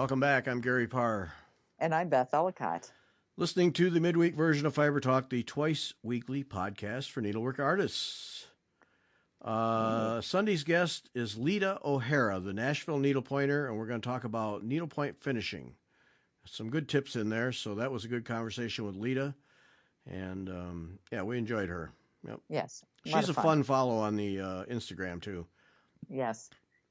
Welcome back. I'm Gary Parr. And I'm Beth Ellicott. Listening to the midweek version of Fiber Talk, the twice weekly podcast for needlework artists. Sunday's guest is Lita O'Hara, the Nashville Needlepointer, and we're going to talk about needlepoint finishing. Some good tips in there, so that was a good conversation with Lita, and we enjoyed her. Yep. Yes. She's a fun follow on the Instagram, too. Yes.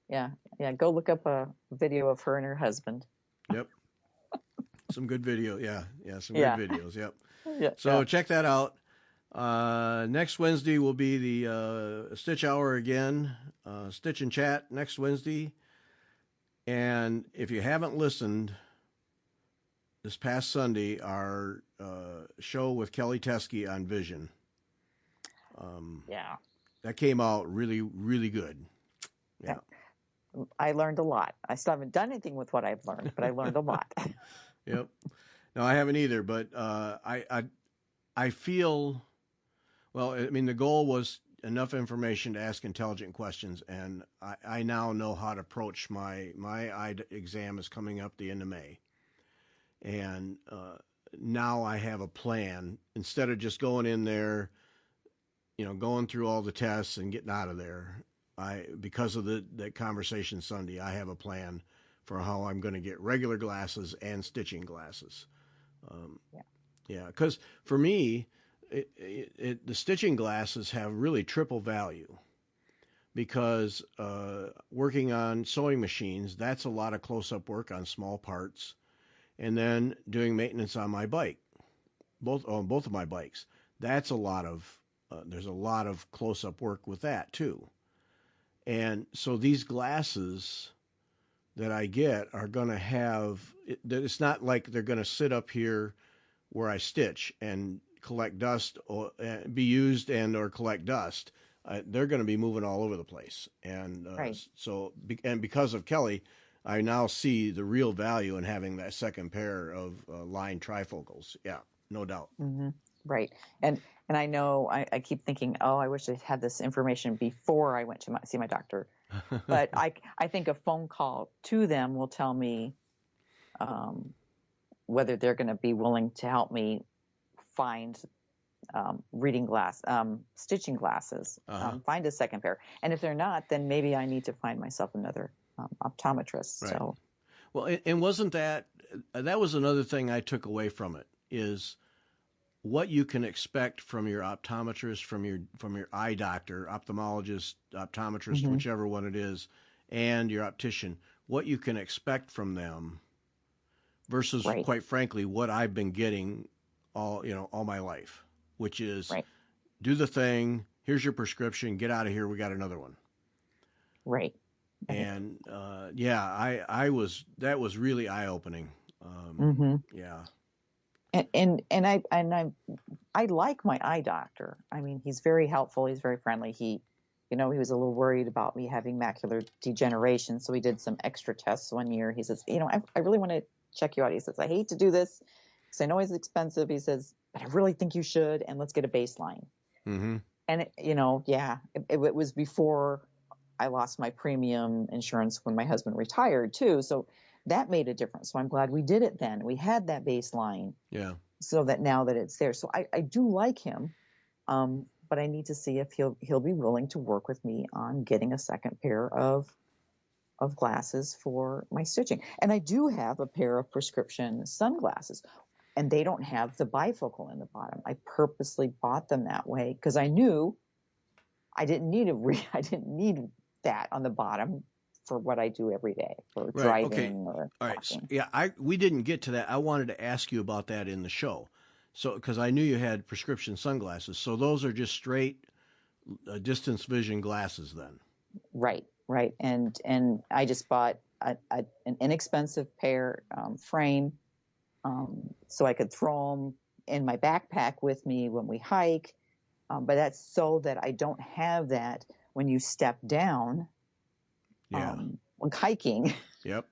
Yeah. Go look up a video of her and her husband. Yep. Some good video. Yeah. Some good videos. Yep. Yeah. So check that out. Next Wednesday will be the Stitch Hour again. Stitch and Chat next Wednesday. And if you haven't listened, this past Sunday, our show with Kelly Teske on Vision. That came out really, really good. Yeah. I learned a lot. I still haven't done anything with what I've learned, but I learned a lot. Yep. No, I haven't either, but I feel, well, I mean, the goal was enough information to ask intelligent questions, and I now know how to approach my eye exam is coming up the end of May. And now I have a plan. Instead of just going in there, going through all the tests and getting out of there, because of that conversation Sunday, I have a plan for how I'm going to get regular glasses and stitching glasses. Because for me, the stitching glasses have really triple value, because working on sewing machines, that's a lot of close-up work on small parts, and then doing maintenance on my bike, both of my bikes. That's a lot of there's a lot of close-up work with that too. And so these glasses that I get are going to have, it's not like they're going to sit up here where I stitch and collect dust or be used and or collect dust. They're going to be moving all over the place. And right. So because of Kelly, I now see the real value in having that second pair of lined trifocals. Yeah, no doubt. Mm-hmm. Right. And I know I keep thinking, I wish I had this information before I went to see my doctor. But I think a phone call to them will tell me whether they're going to be willing to help me find stitching glasses, find a second pair. And if they're not, then maybe I need to find myself another optometrist. Right. So, well, and wasn't that was another thing I took away from it, is what you can expect from your optometrist, from your eye doctor, ophthalmologist, optometrist, whichever one it is, and your optician, what you can expect from them versus, quite frankly, what I've been getting all my life, which is do the thing, here's your prescription, get out of here, we got another one. Right. And that was really eye-opening. Yeah. And I like my eye doctor. I mean, he's very helpful. He's very friendly. He was a little worried about me having macular degeneration, so he did some extra tests one year. He says, I really want to check you out. He says, I hate to do this because I know it's expensive. He says, but I really think you should, and let's get a baseline. Mm-hmm. And it was before I lost my premium insurance when my husband retired too. So that made a difference. So I'm glad we did it then. We had that baseline. Yeah. So that now that it's there. So I do like him, but I need to see if he'll be willing to work with me on getting a second pair of glasses for my stitching. And I do have a pair of prescription sunglasses, and they don't have the bifocal in the bottom. I purposely bought them that way because I knew I didn't need that on the bottom for what I do every day, for driving or all right. walking. So, we didn't get to that. I wanted to ask you about that in the show. So, because I knew you had prescription sunglasses. So those are just straight distance vision glasses then. Right. And I just bought an inexpensive pair frame so I could throw them in my backpack with me when we hike. But that's so that I don't have that when you step down. Yeah. When hiking. Yep.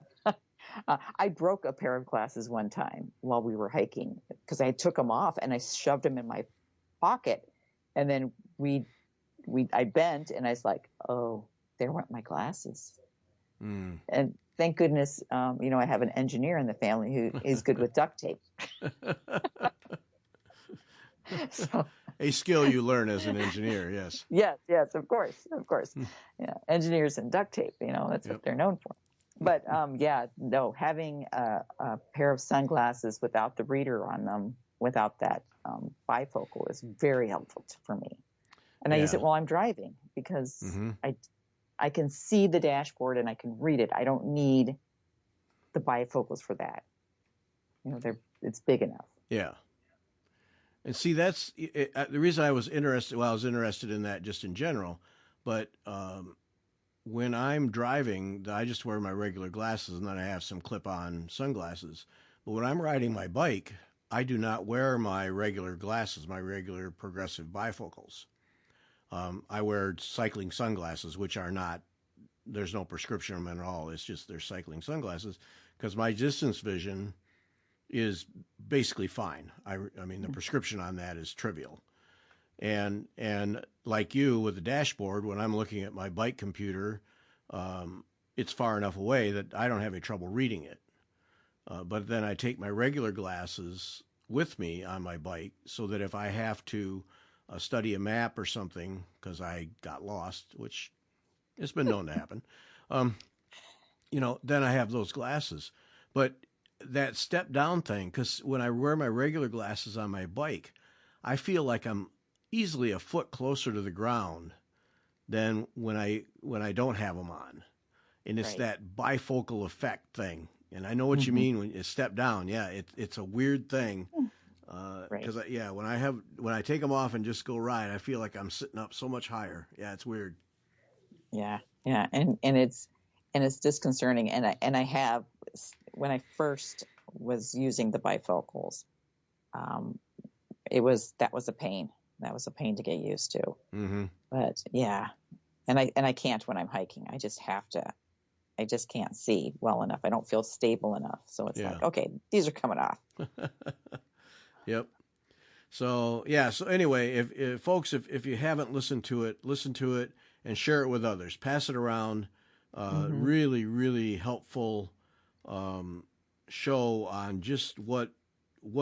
I broke a pair of glasses one time while we were hiking because I took them off and I shoved them in my pocket, and then I bent and I was like, oh, there weren't my glasses. And thank goodness, I have an engineer in the family who is good with duct tape. So, a skill you learn as an engineer, yes. Yes, of course. Yeah, engineers and duct tape, that's what they're known for. But having a pair of sunglasses without the reader on them, without that bifocal, is very helpful for me. And I use it while I'm driving because I can see the dashboard and I can read it. I don't need the bifocals for that. It's big enough. Yeah. And see, that's the reason I was interested. Well, I was interested in that just in general, but when I'm driving, I just wear my regular glasses and then I have some clip-on sunglasses. But when I'm riding my bike, I do not wear my regular glasses, my regular progressive bifocals. I wear cycling sunglasses, which are not, there's no prescription on them at all. It's just they're cycling sunglasses because my distance vision is basically fine. I mean, the prescription on that is trivial. And like you with the dashboard, when I'm looking at my bike computer, it's far enough away that I don't have any trouble reading it. But then I take my regular glasses with me on my bike so that if I have to study a map or something because I got lost, which it's been known to happen, then I have those glasses. But that step down thing, because when I wear my regular glasses on my bike, I feel like I'm easily a foot closer to the ground than when I don't have them on. And it's that bifocal effect thing. And I know what you mean when you step down. Yeah, it's a weird thing. Because when I take them off and just go ride, I feel like I'm sitting up so much higher. Yeah, it's weird. Yeah, and it's disconcerting. And I have, when I first was using the bifocals, that was a pain. That was a pain to get used to. Mm-hmm. But yeah, and I can't when I'm hiking. I just can't see well enough. I don't feel stable enough. So it's like, okay, these are coming off. Yep. So anyway, if folks, if you haven't listened to it, listen to it and share it with others. Pass it around. Really, really helpful show on just what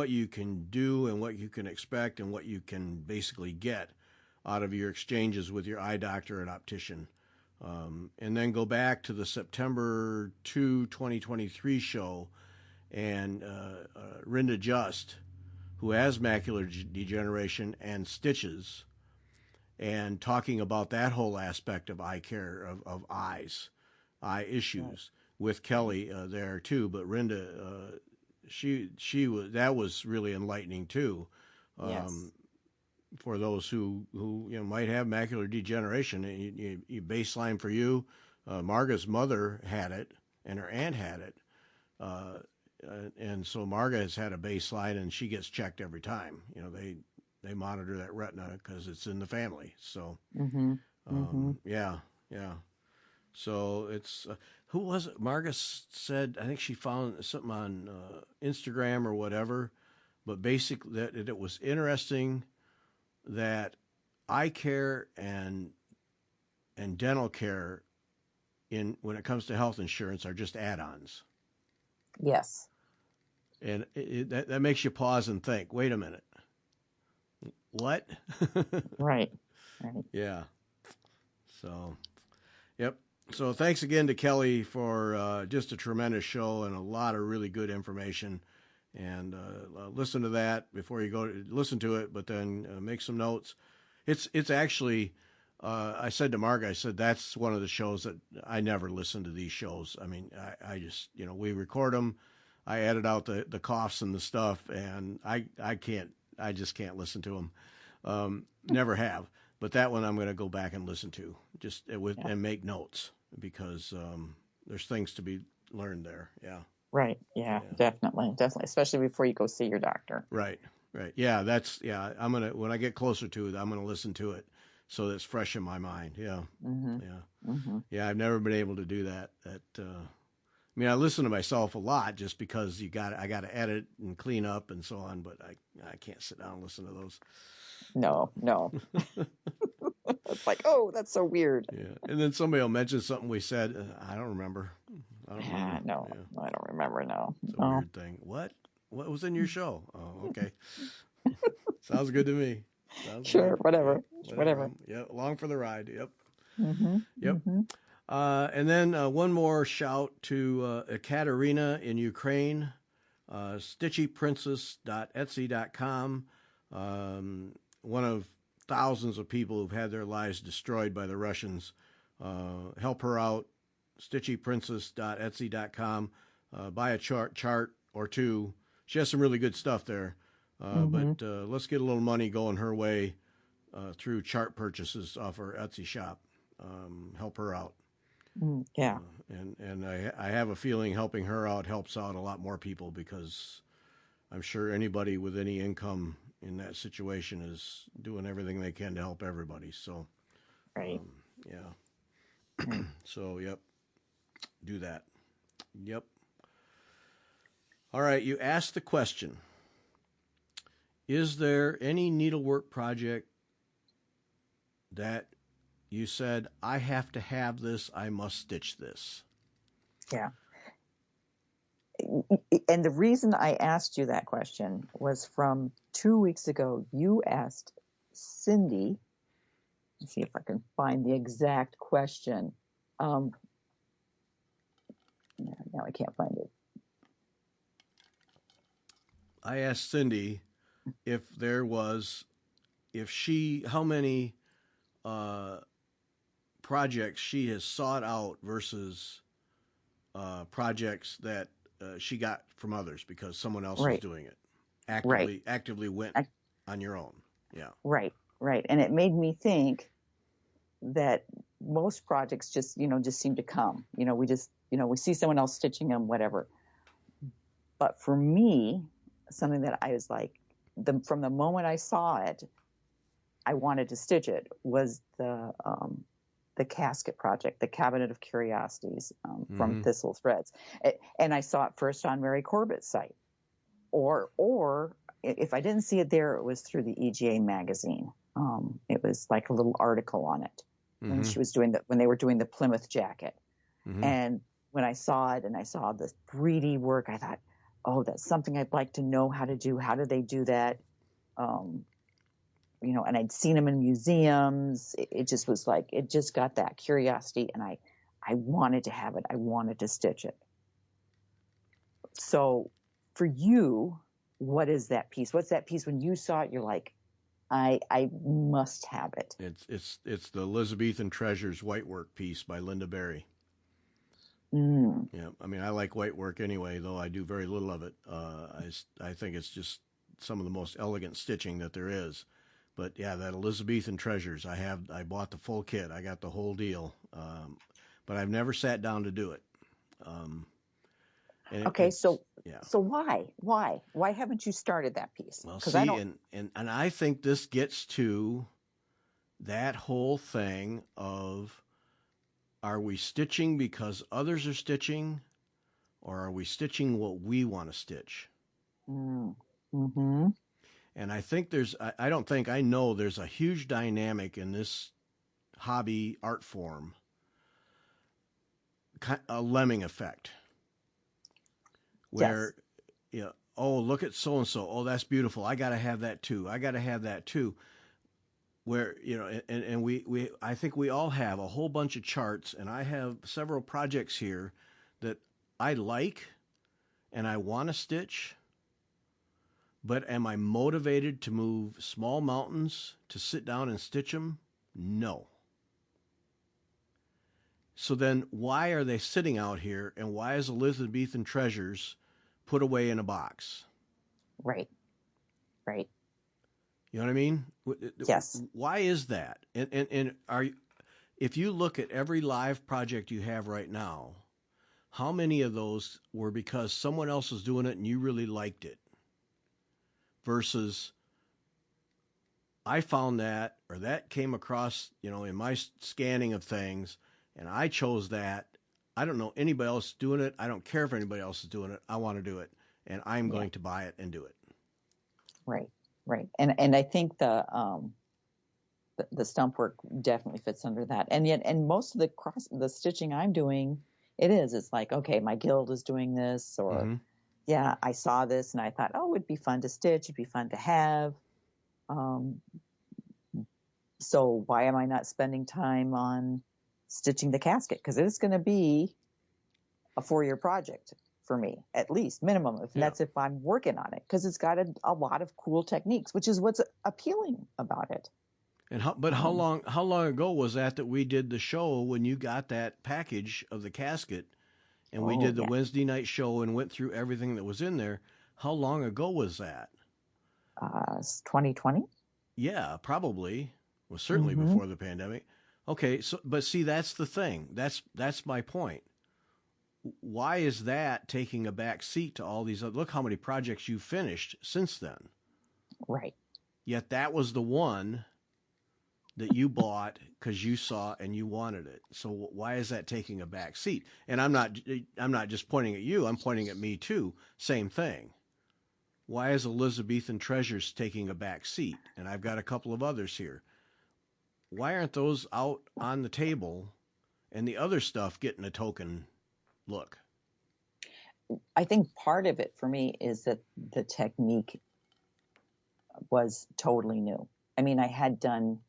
you can do and what you can expect and what you can basically get out of your exchanges with your eye doctor and optician. And then go back to the September 2, 2023 show and Rinda Just, who has macular degeneration and stitches, and talking about that whole aspect of eye care, of eyes, eye issues with Kelly there too. But Rinda, that was really enlightening too. For those who might have macular degeneration, you baseline for you. Marga's mother had it, and her aunt had it, and so Marga has had a baseline, and she gets checked every time. They monitor that retina because it's in the family. So, yeah. So it's who was it? Marga said, I think she found something on Instagram or whatever, but basically that it was interesting that eye care and dental care when it comes to health insurance are just add-ons. Yes. And that makes you pause and think, wait a minute. What? Right. Yeah. So, yep. So thanks again to Kelly for just a tremendous show and a lot of really good information. And listen to that before you go to listen to it, but then make some notes. It's actually, I said to Mark, I said, that's one of the shows that I never listen to these shows. I mean, I just, we record them. I edit out the coughs and the stuff, and I just can't listen to them. Never have. But that one I'm going to go back and listen to and make notes because there's things to be learned there. Yeah. Right. Yeah, definitely. Especially before you go see your doctor. Right. Yeah. When I get closer to it, I'm going to listen to it so that's fresh in my mind. Yeah. Mm-hmm. Yeah. Mm-hmm. Yeah. I've never been able to do that. I listen to myself a lot just because I got to edit and clean up and so on, but I can't sit down and listen to those. No. It's like, oh, that's so weird. Yeah. And then somebody will mention something we said. I don't remember. No, Yeah. I don't remember. No. It's a weird thing. What was in your show? Oh, okay. Sounds good to me. Sounds Sure, good. whatever. Yeah, Whatever. Yeah, along for the ride. Yep. Mm-hmm. Yep. Mm-hmm. And then one more shout to Ekaterina in Ukraine, stitchyprincess.etsy.com. One of thousands of people who've had their lives destroyed by the Russians. Help her out, stitchyprincess.etsy.com. Buy a chart or two. She has some really good stuff there. But let's get a little money going her way through chart purchases off her Etsy shop. Help her out. Yeah. And I have a feeling helping her out helps out a lot more people, because I'm sure anybody with any income in that situation is doing everything they can to help everybody. So, Right. Yeah. So, yep. Do that. Yep. All right. You asked the question, is there any needlework project that you said, I have to have this, I must stitch this? Yeah. And the reason I asked you that question was from 2 weeks ago. You asked Cindy, let's see if I can find the exact question. Now I can't find it. I asked Cindy how many projects she has sought out versus projects that she got from others because someone else was doing it. Actively went on your own. Yeah. Right. And it made me think that most projects just seem to come. We see someone else stitching them, whatever. But for me, something that I was like, from the moment I saw it, I wanted to stitch it, was the casket project, the Cabinet of Curiosities from Thistle Threads. And I saw it first on Mary Corbett's site. Or if I didn't see it there, it was through the EGA magazine. It was like a little article on it when she was when they were doing the Plymouth jacket. And when I saw it and I saw the 3D work, I thought, oh, that's something I'd like to know how to do. How do they do that? And I'd seen them in museums. It just was like, it just got that curiosity, and I wanted to have it. I wanted to stitch it. So for you, what is that piece? What's that piece when you saw it, you're like, I must have it? It's the Elizabethan Treasures whitework piece by Linda Berry. Yeah, I mean, I like whitework anyway, though I do very little of it. I think it's just some of the most elegant stitching that there is. But yeah, that Elizabethan Treasures, I bought the full kit. I got the whole deal. But I've never sat down to do it. So why haven't you started that piece? Well, see, and I think this gets to that whole thing of, are we stitching because others are stitching, or are we stitching what we want to stitch? Mm-hmm. And I think I know there's a huge dynamic in this hobby art form, a lemming effect, where, oh, look at so-and-so. Oh, that's beautiful. I got to have that too. I got to have that too. Where, and I think we all have a whole bunch of charts, and I have several projects here that I like and I want to stitch, but am I motivated to move small mountains to sit down and stitch them? No. So then why are they sitting out here, and why is Elizabethan Treasures put away in a box? Right. You know what I mean? Yes. Why is that? And if you look at every live project you have right now, how many of those were because someone else was doing it and you really liked it? Versus, I found that, or that came across, in my scanning of things, and I chose that. I don't know anybody else doing it. I don't care if anybody else is doing it. I want to do it, and I'm going to buy it and do it. Right. And I think the the stump work definitely fits under that. And most of the stitching I'm doing, it's like, okay, my guild is doing this, or yeah, I saw this and I thought, oh, it'd be fun to stitch. It'd be fun to have. So why am I not spending time on stitching the casket? Because it's going to be a 4-year project for me, at least minimum. That's if I'm working on it, because it's got a lot of cool techniques, which is what's appealing about it. And how long ago was that we did the show when you got that package of the casket, and we did the Wednesday night show and went through everything that was in there? How long ago was that? 2020. Yeah, probably. Well, certainly before the pandemic. Okay, so but see, that's the thing. That's my point. Why is that taking a back seat to all these other? Look how many projects you've finished since then. Right. Yet that was the one that you bought because you saw and you wanted it. So why is that taking a back seat? And I'm not just pointing at you. I'm pointing at me too. Same thing. Why is Elizabethan Treasures taking a back seat? And I've got a couple of others here. Why aren't those out on the table and the other stuff getting a token look? I think part of it for me is that the technique was totally new. I mean, I had done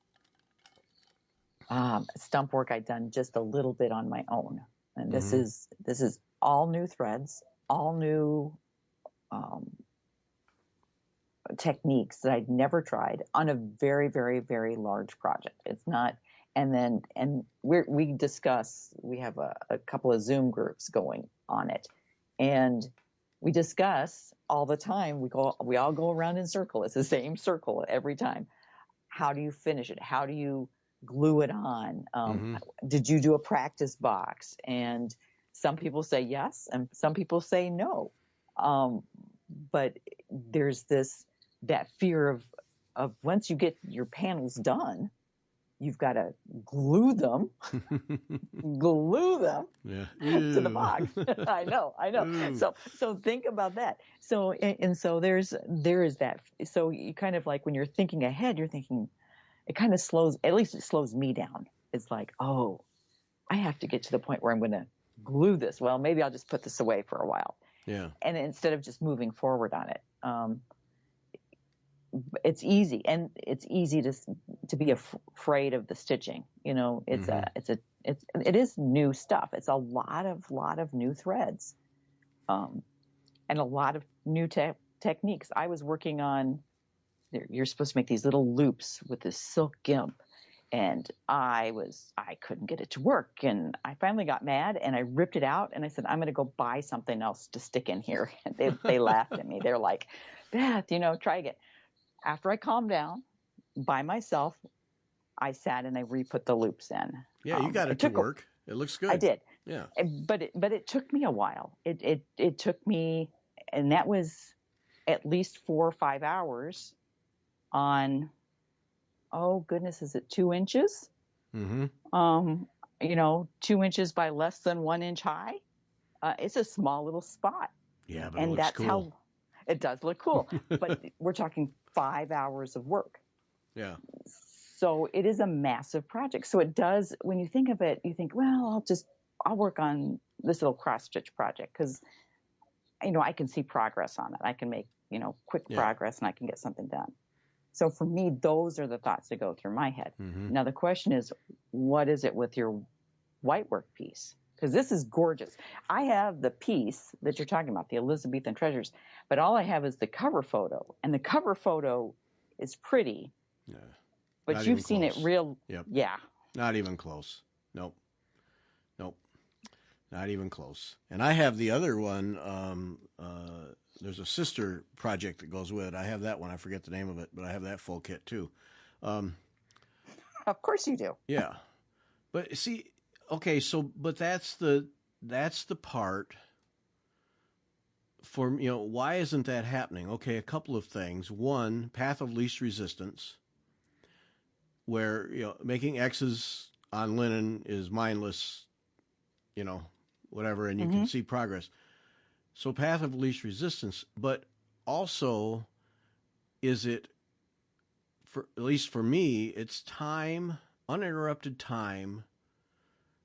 stump work. I'd done just a little bit on my own, and this is all new threads, all new techniques that I'd never tried on a very, very, very large project. It's not. And we discuss, we have a couple of Zoom groups going on it, and we discuss all the time. We all go around in circle. It's the same circle every time. How do you finish it? How do you glue it on? Did you do a practice box? And some people say yes, and some people say no. But there's that fear of once you get your panels done, you've got to glue them to the box. I know. So think about that. So there is that. So you kind of like, when you're thinking ahead, you're thinking, it kind of at least it slows me down. It's like, oh, I have to get to the point where I'm going to glue this. Well, maybe I'll just put this away for a while. Yeah. And instead of just moving forward on it. It's easy, and it's easy to be afraid of the stitching. You know, it is new stuff. It's a lot of new threads, and a lot of new techniques. I was working on. You're supposed to make these little loops with this silk gimp, and I couldn't get it to work, and I finally got mad and I ripped it out, and I said, I'm going to go buy something else to stick in here. And they laughed at me. They're like, Beth, try again. After I calmed down by myself, I sat and I re-put the loops in. Yeah, you got it to work. It looks good. I did. Yeah. But it took me a while. It took me, and that was at least 4 or 5 hours on, oh goodness, is it 2 inches? 2 inches by less than 1 inch high. It's a small little spot. Yeah, but it looks cool. It does look cool, but we're talking 5 hours of work. Yeah. So it is a massive project. So it does, when you think of it, you think, well, I'll work on this little cross stitch project because, I can see progress on it. I can make, quick progress, and I can get something done. So for me, those are the thoughts that go through my head. Now the question is, what is it with your white work piece? Because this is gorgeous. I have the piece that you're talking about, the Elizabethan Treasures, but all I have is the cover photo. And the cover photo is pretty. Yeah. But you've seen it real. Yep. Yeah. Not even close. Nope. Not even close. And I have the other one. There's a sister project that goes with it. I have that one. I forget the name of it, but I have that full kit too. Of course you do. Yeah. But see, okay, but that's the part for, why isn't that happening? Okay, a couple of things. One, path of least resistance, where, making X's on linen is mindless, whatever, and you can see progress. So path of least resistance, but also, is it at least for me, it's time, uninterrupted time,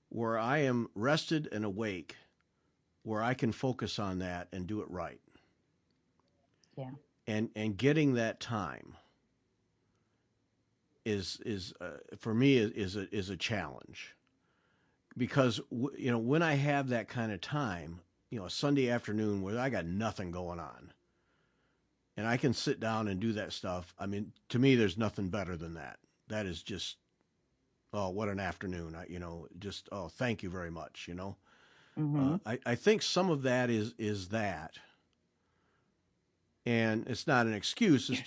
where I am rested and awake, where I can focus on that and do it right. Yeah. And getting that time is for me is a challenge, because when I have that kind of time, a Sunday afternoon where I got nothing going on, and I can sit down and do that stuff. I mean, to me, there's nothing better than that. That is just, oh, what an afternoon! Thank you very much. Mm-hmm. I think some of that is that, and it's not an excuse. It's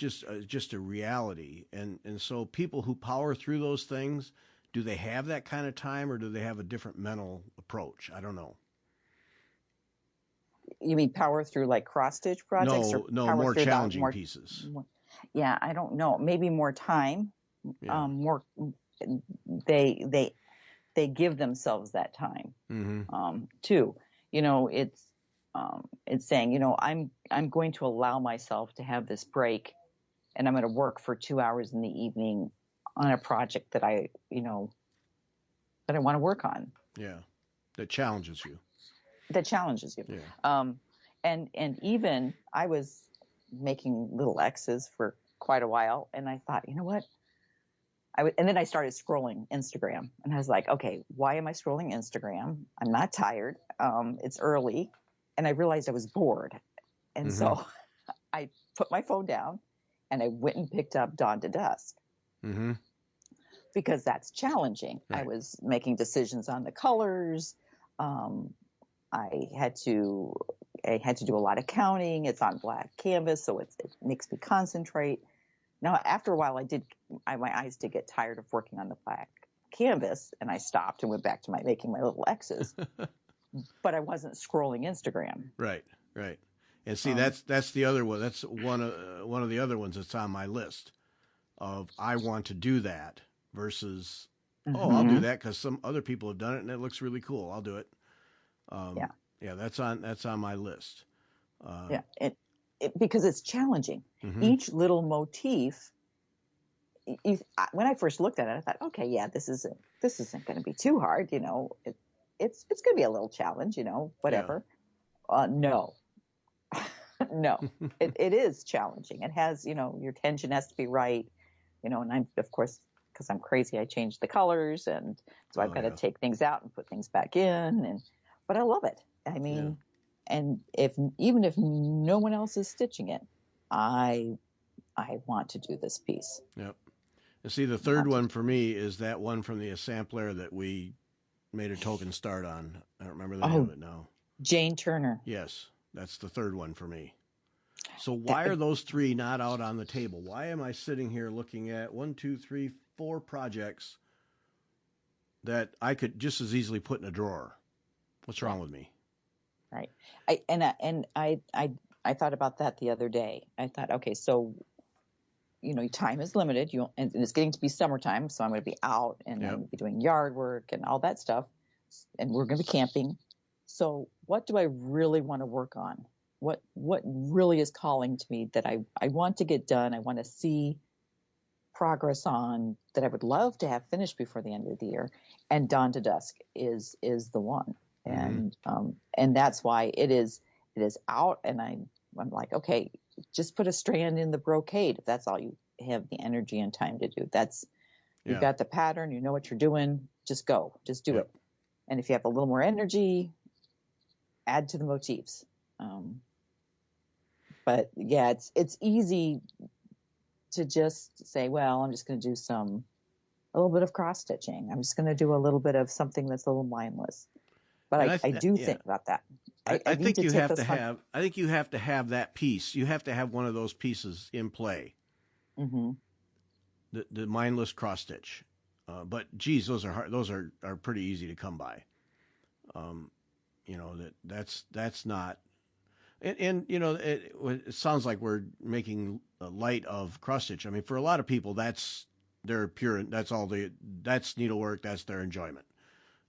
just a reality. And so people who power through those things, do they have that kind of time, or do they have a different mental approach? I don't know. You mean power through like cross stitch projects, or No, power more through challenging pieces. Yeah, I don't know. Maybe more time. Yeah. More. They give themselves that time. Mm-hmm. Too. It's saying, I'm going to allow myself to have this break, and I'm going to work for 2 hours in the evening on a project that I want to work on. Yeah, that challenges you. Yeah. And even I was making little X's for quite a while, and I thought, you know what? And then I started scrolling Instagram, and I was like, okay, why am I scrolling Instagram? I'm not tired. It's early. And I realized I was bored. And so I put my phone down, and I went and picked up Dawn to Dusk. Mm-hmm. Because that's challenging. Right. I was making decisions on the colors. I had to do a lot of counting. It's on black canvas, so it makes me concentrate. Now, after a while, my eyes did get tired of working on the black canvas, and I stopped and went back to making my little X's. But I wasn't scrolling Instagram. Right. And see, that's the other one. That's one of the other ones that's on my list of I want to do that versus I'll do that because some other people have done it and it looks really cool. I'll do it. Yeah, that's on my list. Because it's challenging. Mm-hmm. Each little motif. When I first looked at it, I thought, okay, yeah, this isn't going to be too hard. It's going to be a little challenge. Whatever. Yeah. No, no, it is challenging. It has, your tension has to be right. And I'm, of course, because I'm crazy, I changed the colors, and so I've got to take things out and put things back in. But I love it. I mean, and even if no one else is stitching it, I want to do this piece. Yep. And see, the third one for me is that one from the sampler that we made a token start on. I don't remember the name of it now. Jane Turner. Yes, that's the third one for me. So why are those three not out on the table? Why am I sitting here looking at 1, 2, 3, 4 projects that I could just as easily put in a drawer? What's wrong with me? Right. I thought about that the other day. I thought, okay, so time is limited. And it's getting to be summertime, so I'm going to be out and I'm going to be doing yard work and all that stuff, and we're going to be camping. So what do I really want to work on? What really is calling to me that I want to get done? I want to see progress on that I would love to have finished before the end of the year. And Dawn to Dusk is the one. And that's why it is out. And I'm like, okay, just put a strand in the brocade if that's all you have the energy and time to do. You've got the pattern, you know what you're doing, just go, just do it. And if you have a little more energy, add to the motifs. But yeah, it's easy to just say, well, I'm just going to do a little bit of cross stitching. I'm just going to do a little bit of something that's a little mindless. But I do think about that. I think you have to have. I think you have to have that piece. You have to have one of those pieces in play. Mm-hmm. The mindless cross stitch, but geez, those are hard. Those are pretty easy to come by. That's not. And it sounds like we're making light of cross stitch. I mean, for a lot of people, that's their pure. That's needlework. That's their enjoyment.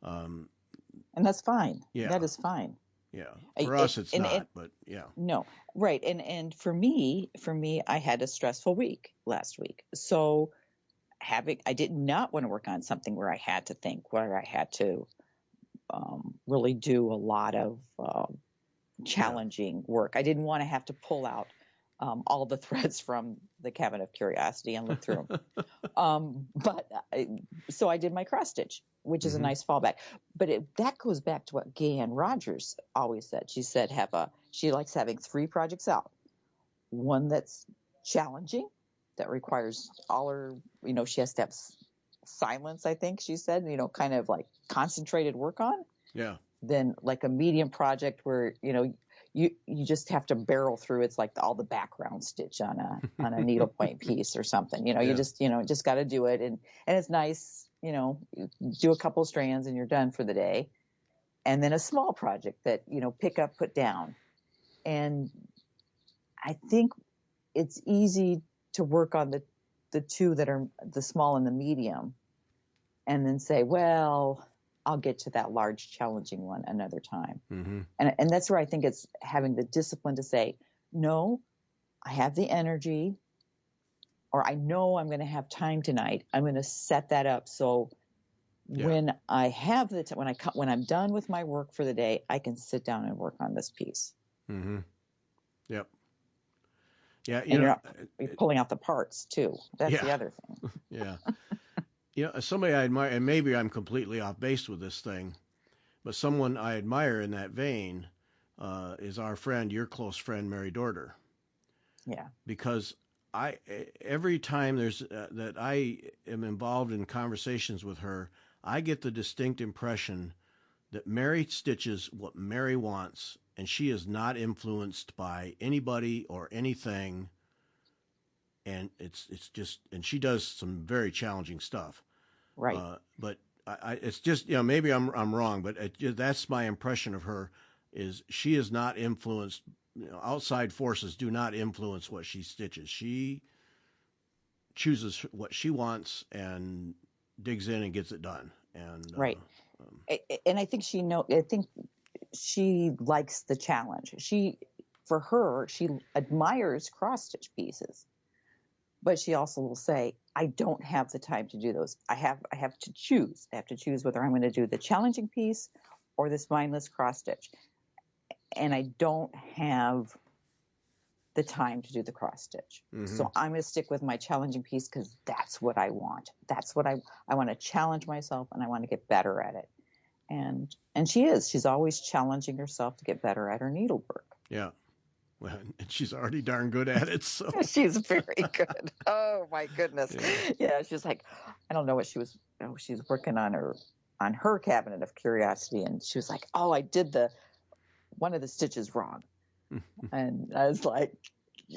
And that's fine. Yeah. That is fine. Yeah. For us, it's not, but yeah. No, right. And for me, I had a stressful week last week. So I did not want to work on something where I had to think, where I had to really do a lot of challenging work. I didn't want to have to pull out all the threads from the cabinet of curiosity and look through them. So I did my cross stitch, which is a nice fallback. But that goes back to what Gay Ann Rogers always said. She said she likes having 3 projects out. One that's challenging, that requires all her, she has to have silence, I think she said, kind of like concentrated work on. Yeah. Then like a medium project where, you just have to barrel through. It's like all the background stitch on a needlepoint piece or something. You just got to do it. And it's nice, you do a couple of strands and you're done for the day. And then a small project that, pick up, put down. And I think it's easy to work on the 2 that are the small and the medium and then say, well, I'll get to that large challenging one another time. Mm-hmm. And that's where I think it's having the discipline to say, no, I have the energy, or I know I'm going to have time tonight. I'm going to set that up. So when I have when I'm done with my work for the day, I can sit down and work on this piece. Mm-hmm. Yep. Yeah. You're pulling out the parts too. That's the other thing. Yeah. Somebody I admire, and maybe I'm completely off base with this thing, but someone I admire in that vein is our friend, your close friend, Mary Dorter. Yeah. Because every time that I am involved in conversations with her, I get the distinct impression that Mary stitches what Mary wants, and she is not influenced by anybody or anything. And it's just, and she does some very challenging stuff. Right. But it's just, maybe I'm wrong, but that's my impression of her, is she is not influenced. Outside forces do not influence what she stitches. She chooses what she wants and digs in and gets it done. And right. And I think I think she likes the challenge. For her, she admires cross stitch pieces. But she also will say, I don't have the time to do those. I have to choose. I have to choose whether I'm going to do the challenging piece or this mindless cross stitch. And I don't have the time to do the cross stitch. Mm-hmm. So I'm going to stick with my challenging piece because that's what I want. That's what I want to challenge myself, and I want to get better at it. And she is. She's always challenging herself to get better at her needlework. Yeah. Well, and she's already darn good at it. So she's very good. Oh my goodness. Yeah. She's like, I don't know what she was working on her cabinet of curiosity. And she was like, oh, I did one of the stitches wrong. And I was like,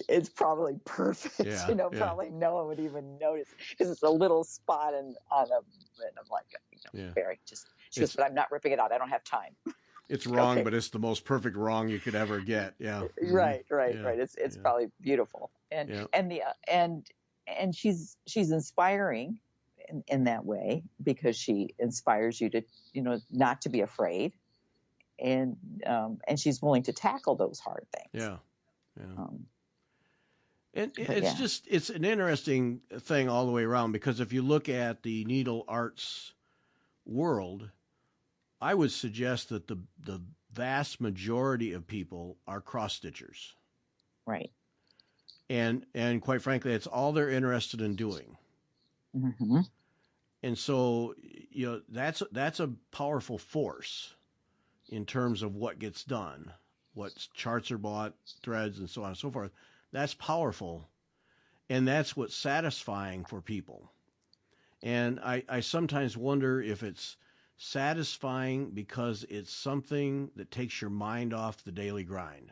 it's probably perfect. Yeah, probably no one would even notice because it's a little spot on and I'm like, very just, she goes, but I'm not ripping it out. I don't have time. It's wrong, okay. But it's the most perfect wrong you could ever get. Yeah. Right. It's probably beautiful. And she's inspiring in that way because she inspires you to, not to be afraid. And she's willing to tackle those hard things. Yeah. And it's an interesting thing all the way around, because if you look at the needle arts world, I would suggest that the vast majority of people are cross stitchers. Right. And quite frankly, it's all they're interested in doing. Mm-hmm. And so, that's a powerful force in terms of what gets done, what charts are bought, threads, and so on and so forth. That's powerful. And that's what's satisfying for people. And I sometimes wonder if it's satisfying because it's something that takes your mind off the daily grind.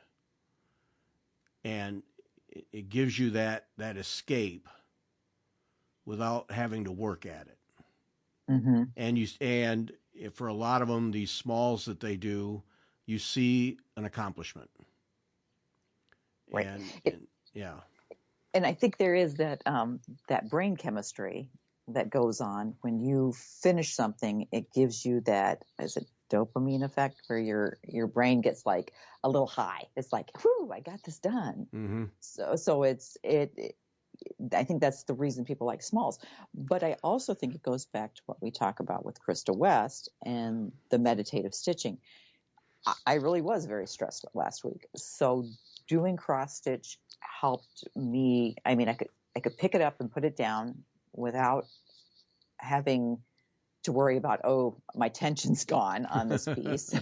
And it gives you that escape without having to work at it. Mm-hmm. And for a lot of them, these smalls that they do, you see an accomplishment. Right. Yeah. And I think there is that brain chemistry that goes on when you finish something. It gives you that dopamine effect where your brain gets like a little high. It's like, whoo, I got this done. Mm-hmm. So I think that's the reason people like smalls. But I also think it goes back to what we talk about with Krista West and the meditative stitching. I really was very stressed last week. So doing cross stitch helped me. I mean, I could pick it up and put it down without having to worry about, oh, my tension's gone on this piece.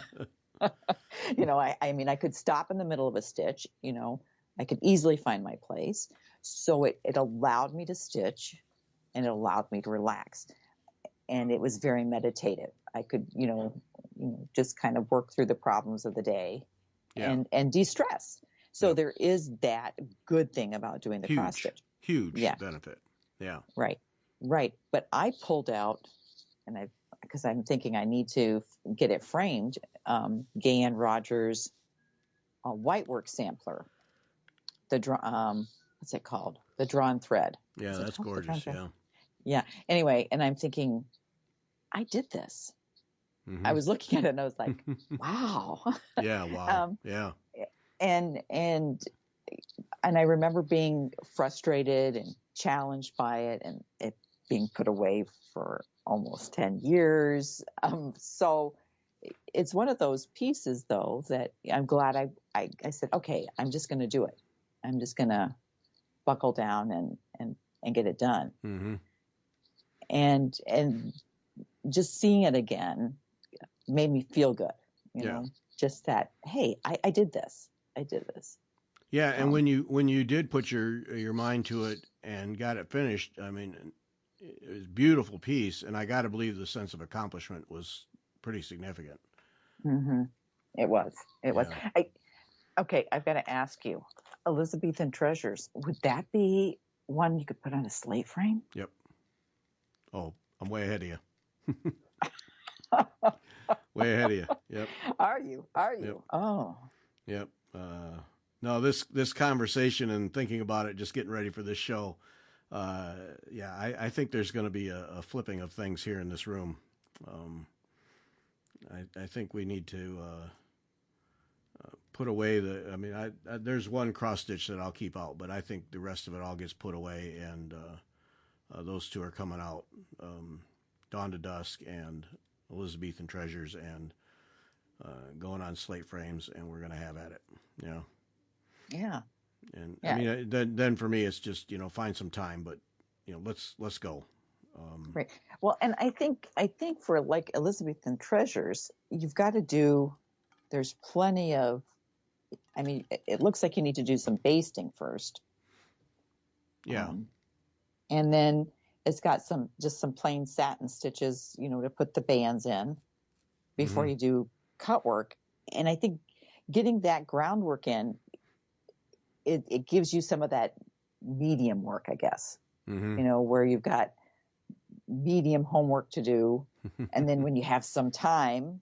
I mean, I could stop in the middle of a stitch, I could easily find my place. So it allowed me to stitch and it allowed me to relax. And it was very meditative. I could, just kind of work through the problems of the day and de-stress. So there is that good thing about doing the cross stitch. Huge benefit. Yeah. Right. But I pulled out, and because I'm thinking I need to get it framed, Gayan Rogers' whitework sampler. What's it called? The drawn thread. Yeah, that's gorgeous. Yeah. Yeah. Anyway, and I'm thinking, I did this. Mm-hmm. I was looking at it and I was like, wow. Yeah. Wow. Yeah. And I remember being frustrated and challenged by it, and it being put away for almost 10 years. So it's one of those pieces, though, that I'm glad I said, okay, I'm just going to do it. I'm just going to buckle down and get it done. Mm-hmm. And just seeing it again made me feel good. You know, just that, hey, I did this. I did this. Yeah, and when you did put your mind to it and got it finished, I mean, it was a beautiful piece, and I got to believe the sense of accomplishment was pretty significant. Mm-hmm. It was. Okay, I've got to ask you, Elizabethan Treasures, would that be one you could put on a slate frame? Yep. Oh, I'm way ahead of you. Way ahead of you. Yep. Are you? Yep. Oh. Yep. No, this conversation and thinking about it, just getting ready for this show, I think there's going to be a flipping of things here in this room. I think we need to put away there's one cross stitch that I'll keep out, but I think the rest of it all gets put away, and those two are coming out, Dawn to Dusk and Elizabethan Treasures, and going on slate frames, and we're going to have at it. Yeah. And I mean, then for me, it's just, find some time, but let's go. Right. Well, and I think for like Elizabethan Treasures, you've got to do. There's plenty of. I mean, it looks like you need to do some basting first. Yeah. And then it's got some plain satin stitches, to put the bands in before you do cut work. And I think getting that groundwork in, it gives you some of that medium work, I guess, where you've got medium homework to do. And then when you have some time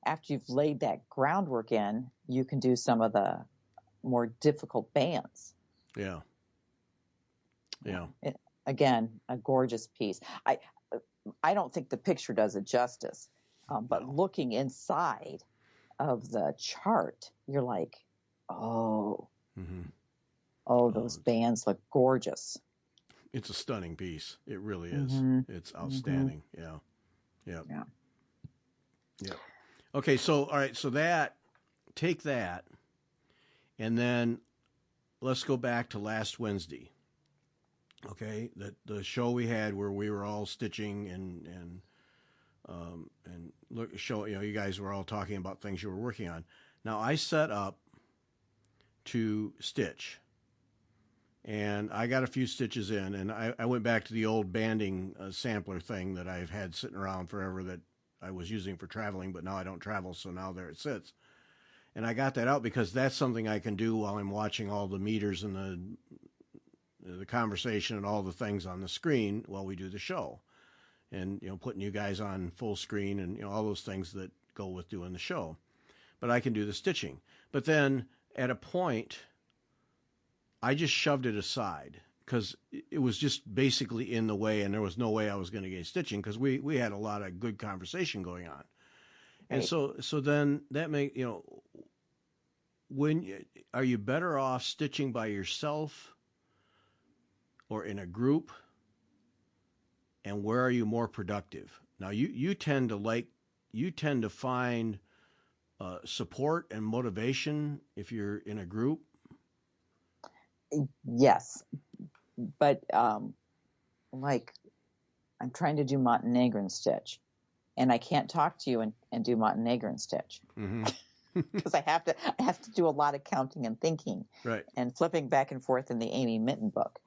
after you've laid that groundwork in, you can do some of the more difficult bands. Yeah. Yeah. Again, a gorgeous piece. I don't think the picture does it justice, but looking inside of the chart, you're like, oh, those bands look gorgeous. It's a stunning piece. It really is. It's outstanding. Yeah. Yeah. Okay. So, all right. So take that, and then let's go back to last Wednesday. Okay. The show we had where we were all stitching and you guys were all talking about things you were working on. Now I set up to stitch, and I got a few stitches in, and I went back to the old banding sampler thing that I've had sitting around forever that I was using for traveling, but now I don't travel, so now there it sits. And I got that out because that's something I can do while I'm watching all the meters and the conversation and all the things on the screen while we do the show. And, putting you guys on full screen and, all those things that go with doing the show. But I can do the stitching. But then at a point, I just shoved it aside because it was just basically in the way, and there was no way I was going to get stitching because we had a lot of good conversation going on. And Right. so then that are you better off stitching by yourself or in a group? And where are you more productive? Now you tend to find support and motivation if you're in a group. Yes, but like I'm trying to do Montenegrin stitch, and I can't talk to you and do Montenegrin stitch because I have to do a lot of counting and thinking, Right. and flipping back and forth in the Amy Mitten book.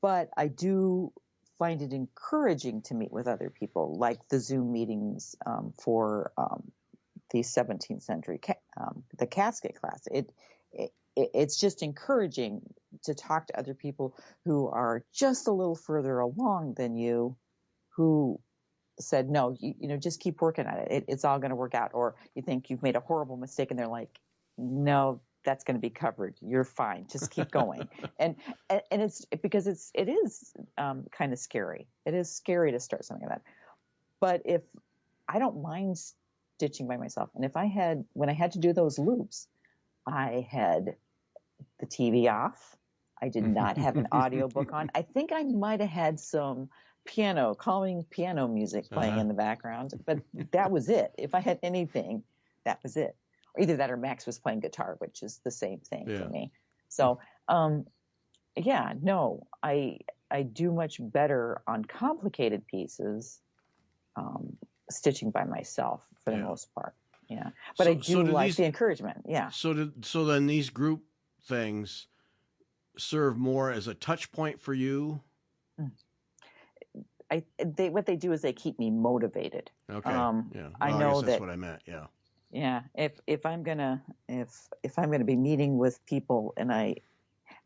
But I do find it encouraging to meet with other people, like the Zoom meetings for the 17th century the casket class. It's just encouraging to talk to other people who are just a little further along than you, who said, no, just keep working at it. It's all going to work out. Or you think you've made a horrible mistake and they're like, no, that's going to be covered. You're fine. Just keep going. and it's because it is kind of scary. It is scary to start something like that. But if I don't mind stitching by myself, and when I had to do those loops, I had the TV off. I did not have an audiobook on. I think I might have had some calming piano music playing in the background, but that was it. If I had anything, that was it. Or either that or Max was playing guitar, which is the same thing for me. So, no, I do much better on complicated pieces, stitching by myself for the most part. Yeah, but I do like the encouragement. Yeah. So then these group things serve more as a touch point for you. What they do is they keep me motivated. Okay. Yeah. Well, I know that's what I meant. Yeah. Yeah. If I'm gonna be meeting with people, and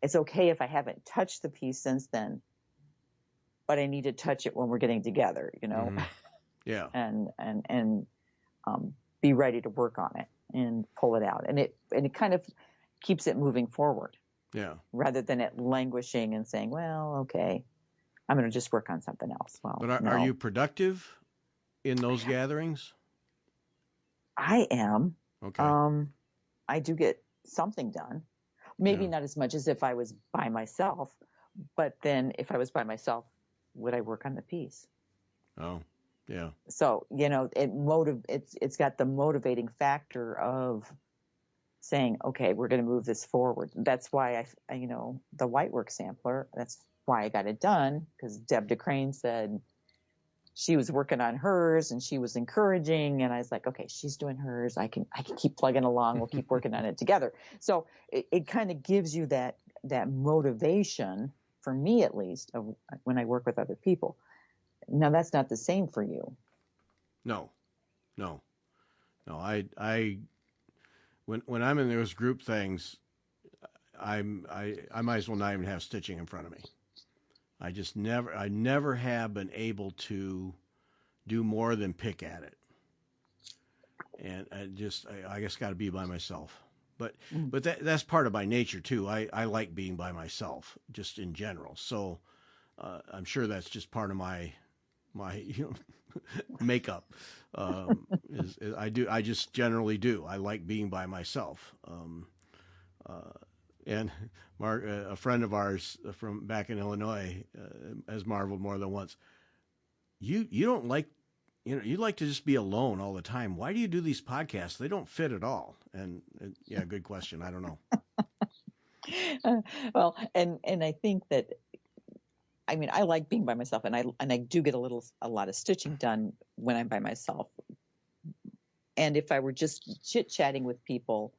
it's okay if I haven't touched the piece since then, but I need to touch it when we're getting together. Yeah. and be ready to work on it and pull it out, and it kind of keeps it moving forward. Yeah. Rather than it languishing and saying, well, okay, I'm going to just work on something else. Well, but are you productive in those gatherings? I am. Okay. I do get something done. Maybe not as much as if I was by myself, but then if I was by myself, would I work on the piece? Oh, yeah. So, it's got the motivating factor of saying, okay, we're going to move this forward. That's why the whitework sampler, that's why I got it done, because Deb DeCrane said she was working on hers and she was encouraging, and I was like, okay, she's doing hers. I can keep plugging along. We'll keep working on it together. So it kind of gives you that motivation, for me at least, of when I work with other people. Now that's not the same for you. No. I when I'm in those group things, I might as well not even have stitching in front of me. I never have been able to do more than pick at it. And I guess got to be by myself. But that's part of my nature too. I like being by myself just in general. So I'm sure that's just part of my makeup. I just generally do. I like being by myself. And Mark, a friend of ours from back in Illinois, has marveled more than once. You don't like, you like to just be alone all the time. Why do you do these podcasts? They don't fit at all. And yeah, good question. I don't know. Well, and I think that, I like being by myself, and I do get a lot of stitching done when I'm by myself. And if I were just chit-chatting with people,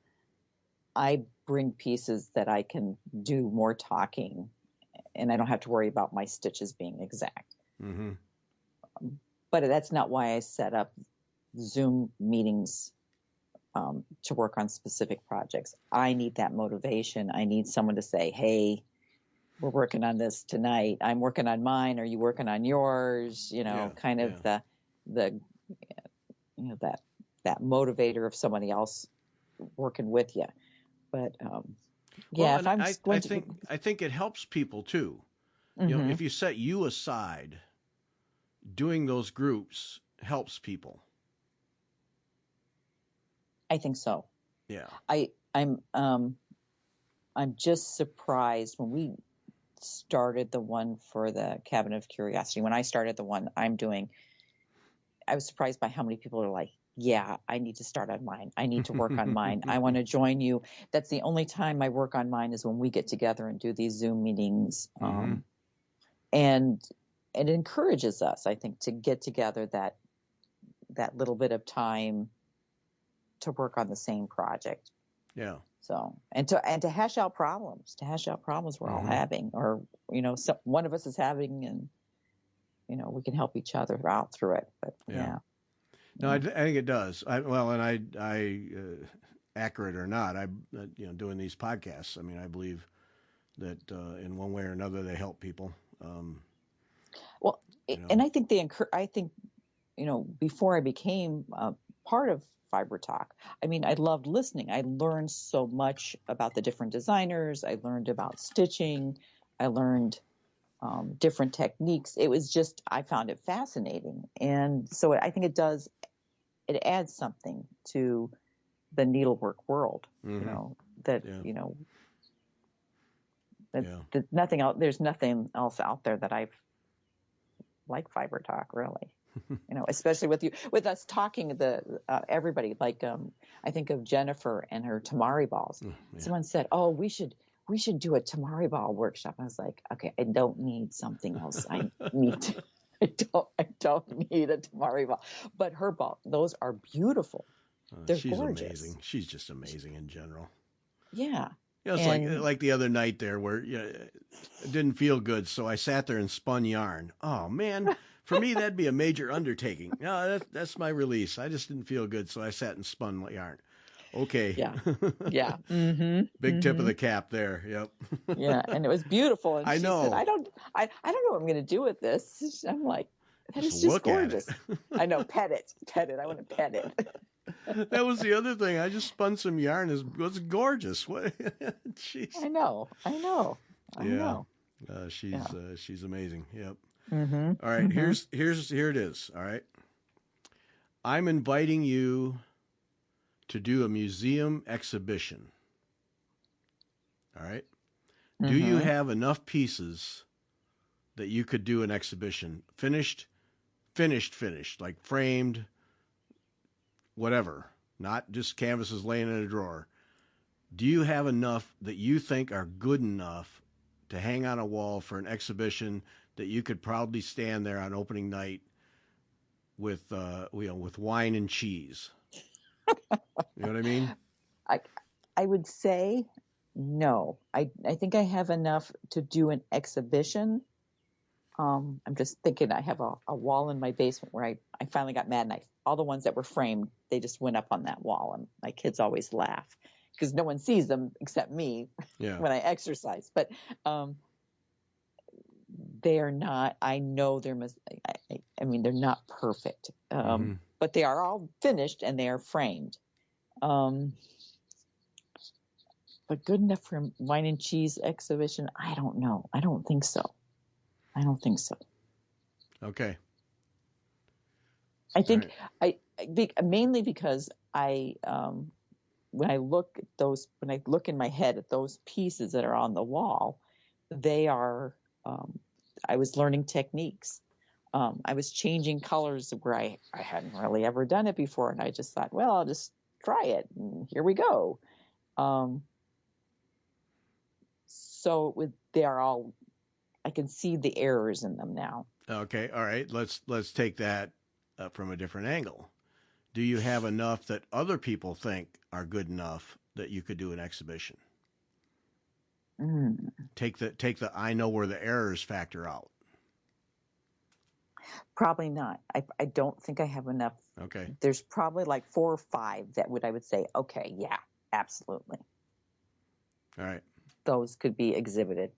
I bring pieces that I can do more talking, and I don't have to worry about my stitches being exact. Mm-hmm. But that's not why I set up Zoom meetings to work on specific projects. I need that motivation. I need someone to say, hey, we're working on this tonight. I'm working on mine. Are you working on yours? The that motivator of somebody else working with you. But I think it helps people too. Mm-hmm. If you set you aside, doing those groups helps people. I think so. Yeah. I'm just surprised when we started the one for the Cabinet of Curiosity. When I started the one I'm doing, I was surprised by how many people are like, yeah, I need to start on mine. I need to work on mine. I want to join you. That's the only time I work on mine is when we get together and do these Zoom meetings. And it encourages us, I think, to get together that little bit of time to work on the same project. Yeah. So, and to hash out problems we're all having, or, one of us is having, and, we can help each other out through it. But yeah. No, I think it does. Accurate or not, doing these podcasts, I mean, I believe that in one way or another they help people. And I think before I became part of Fiber Talk, I mean, I loved listening. I learned so much about the different designers. I learned about stitching. I learned different techniques. It was just, I found it fascinating. And so I think it adds something to the needlework world, that nothing else, there's nothing else out there that I've like Fiber Talk, really. Especially with us talking everybody, like I think of Jennifer and her tamari balls. Someone said, "Oh, we should do a tamari ball workshop." I was like, "Okay, I don't need something else. I don't need a tamari ball." But her ball, those are beautiful. They're she's gorgeous. Amazing. She's just amazing in general. Yeah. It's like the other night there where it didn't feel good, so I sat there and spun yarn. Oh man, for me that'd be a major undertaking. No, that's my release. I just didn't feel good, so I sat and spun yarn. Okay. Yeah. Yeah. Mm-hmm. Big tip of the cap there. Yep. Yeah, and it was beautiful. And I know. Said, I don't know what I'm going to do with this. I'm like, that is just gorgeous. I know. Pet it. I want to pet it. That was the other thing. I just spun some yarn. It was gorgeous. What? Jeez. I know. I know. She's amazing. Yep. Mm-hmm. All right. Here it is. All right. I'm inviting you to do a museum exhibition. All right. Do you have enough pieces that you could do an exhibition? Finished, like framed, whatever, not just canvases laying in a drawer. Do you have enough that you think are good enough to hang on a wall for an exhibition that you could proudly stand there on opening night with wine and cheese? You know what I mean? I would say no. I think I have enough to do an exhibition. I'm just thinking I have a wall in my basement where I finally got mad, and all the ones that were framed, they just went up on that wall, and my kids always laugh because no one sees them except me when I exercise. But they are not. I know they're. I mean, they're not perfect, but they are all finished and they are framed. But good enough for a wine and cheese exhibition? I don't know. I don't think so. Okay. I think mainly because when I look in my head at those pieces that are on the wall, they are. I was learning techniques. I was changing colors where I hadn't really ever done it before, and I just thought, well, I'll just try it, and here we go. They are all. I can see the errors in them now. Okay, all right. Let's take that from a different angle. Do you have enough that other people think are good enough that you could do an exhibition? Take the I know where the errors factor out. Probably not. I don't think I have enough. Okay. There's probably like 4 or 5 that I would say, okay, yeah, absolutely. All right. Those could be exhibited.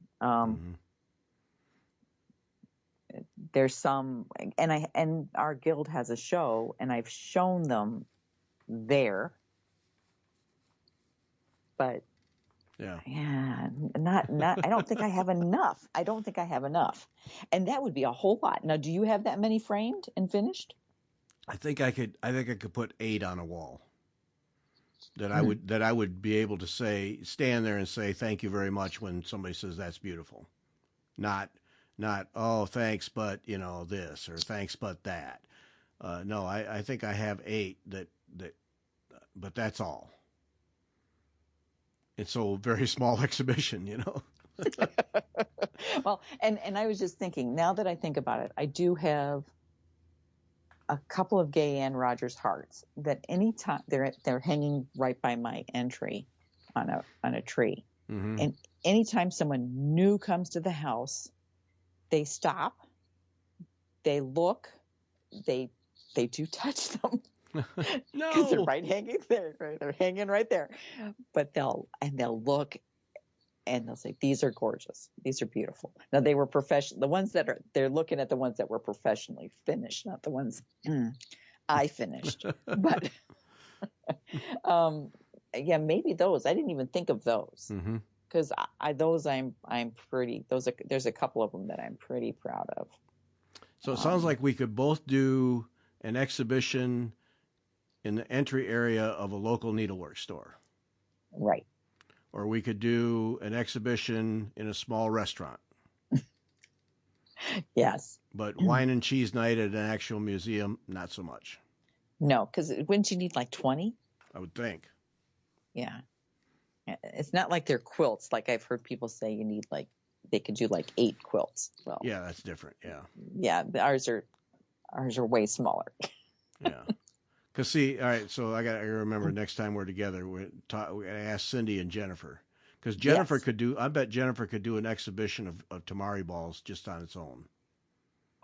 There's some, and our guild has a show, and I've shown them there, but not. I don't think I have enough. And that would be a whole lot. Now, do you have that many framed and finished? I think I could put 8 on a wall. that I would be able to stand there and say thank you very much when somebody says that's beautiful, not oh thanks but this or thanks but that. No, I think I have 8 that but that's all. It's a very small exhibition. Well, and I was just thinking, now that I think about it, I do have a couple of Gay Ann Rogers hearts that anytime they're hanging right by my entry on a tree. Mm-hmm. And anytime someone new comes to the house, they stop, they look, they do touch them. No, because they're hanging there. Right? They're hanging right there. But they'll look and they'll say, "These are gorgeous. These are beautiful." Now they were professional. The ones they're looking at the ones that were professionally finished, not the ones I finished. But yeah, maybe those. I didn't even think of those because I'm pretty. There's a couple of them that I'm pretty proud of. So it sounds like we could both do an exhibition in the entry area of a local needlework store. Right. Or we could do an exhibition in a small restaurant. Yes. But wine and cheese night at an actual museum, not so much. No, because wouldn't you need like 20? I would think. Yeah. It's not like they're quilts. Like I've heard people say you need they could do 8 quilts. Well, yeah, that's different. Yeah. Yeah. Ours are way smaller. Yeah. Because see, all right, so I remember next time we're together, I asked Cindy and Jennifer. Because Jennifer I bet Jennifer could do an exhibition of tamari balls just on its own.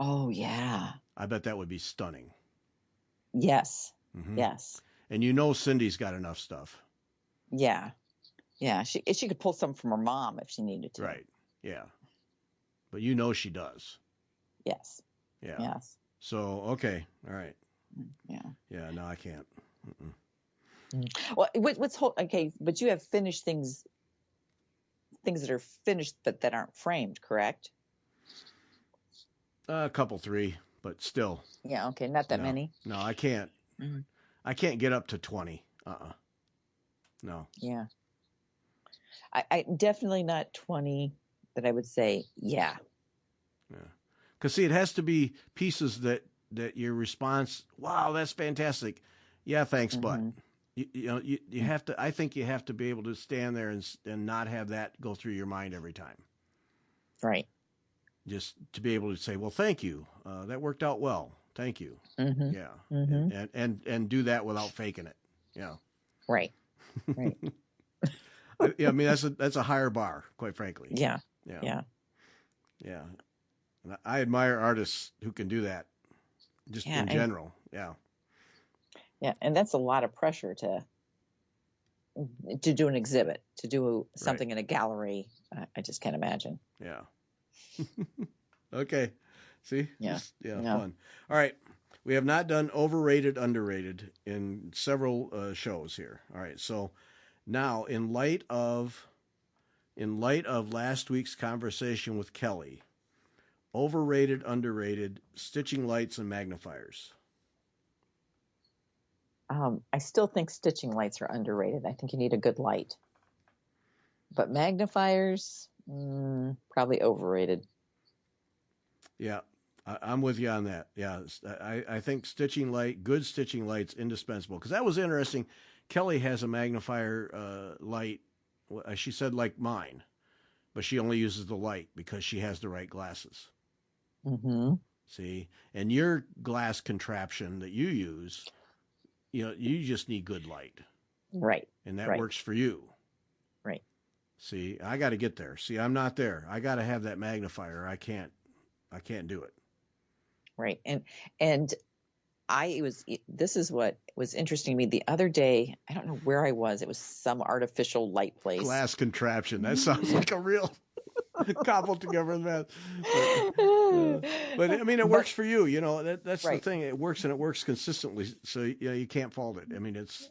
Oh, yeah. I bet that would be stunning. Yes. Mm-hmm. Yes. And Cindy's got enough stuff. Yeah. Yeah. She could pull some from her mom if she needed to. Right. Yeah. But she does. Yes. Yeah. Yes. So, okay. All right. Yeah. Yeah, no, I can't. Well, okay, but you have finished things that are finished but that aren't framed, correct? A couple, 3, but still. Yeah, okay, not that many. No, I can't. Mm-hmm. I can't get up to 20. No. Yeah. I definitely not 20 that I would say, yeah. Yeah. Because, see, it has to be pieces that your response, wow, that's fantastic. Yeah, thanks, but you have to. I think you have to be able to stand there and not have that go through your mind every time. Right. Just to be able to say, well, thank you. That worked out well. Thank you. Mm-hmm. Yeah. Mm-hmm. And do that without faking it. Yeah. Right. Right. I mean, that's a higher bar, quite frankly. Yeah. Yeah. Yeah. Yeah. And I admire artists who can do that. Just in general, yeah. Yeah, and that's a lot of pressure to do an exhibit, to do something in a gallery. I just can't imagine. Yeah. Okay. See? Yeah. Yeah, fun. All right. We have not done overrated, underrated in several shows here. All right. So now, in light of last week's conversation with Kelly, overrated, underrated, stitching lights and magnifiers. I still think stitching lights are underrated. I think you need a good light. But magnifiers, probably overrated. Yeah, I'm with you on that. Yeah, I think good stitching lights, indispensable. Because that was interesting. Kelly has a magnifier light. She said like mine, but she only uses the light because she has the right glasses. Mm-hmm. See, and your glass contraption that you use, you just need good light. Right. And that works for you. Right. See, I got to get there. See, I'm not there. I got to have that magnifier. I can't do it. Right. And this is what was interesting to me the other day. I don't know where I was. It was some artificial light place. Glass contraption. That sounds like a real cobbled together mess. But I mean, it works for you. That's the thing. It works, and it works consistently. So you can't fault it. I mean, it's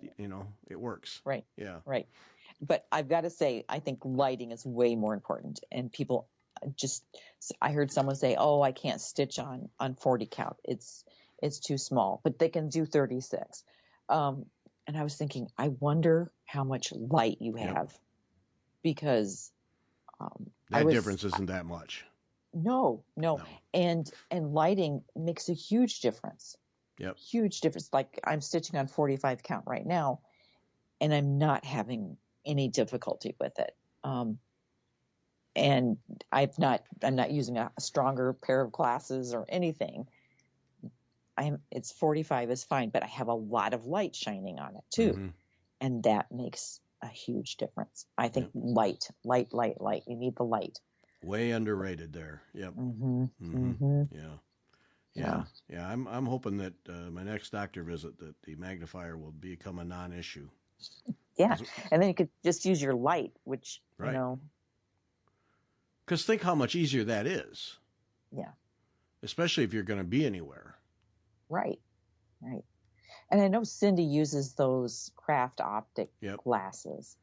it works. Right. Yeah. Right. But I've got to say, I think lighting is way more important. And people I heard someone say, "Oh, I can't stitch on 40 count. It's too small." But they can do 36. And I was thinking, I wonder how much light you have, because that difference isn't that much. No. And lighting makes a huge difference. Yep. Huge difference. Like, I'm stitching on 45 count right now, and I'm not having any difficulty with it. And I'm not using a stronger pair of glasses or anything. It's 45 is fine, but I have a lot of light shining on it too. Mm-hmm. And that makes a huge difference. I think light. You need the light. Way underrated there. Yep. Mm-hmm. Mm-hmm. Yeah. I'm hoping that my next doctor visit that the magnifier will become a non-issue. Yeah, and then you could just use your light, which right. Because think how much easier that is. Yeah. Especially if you're going to be anywhere. Right. And I know Cindy uses those craft optic glasses,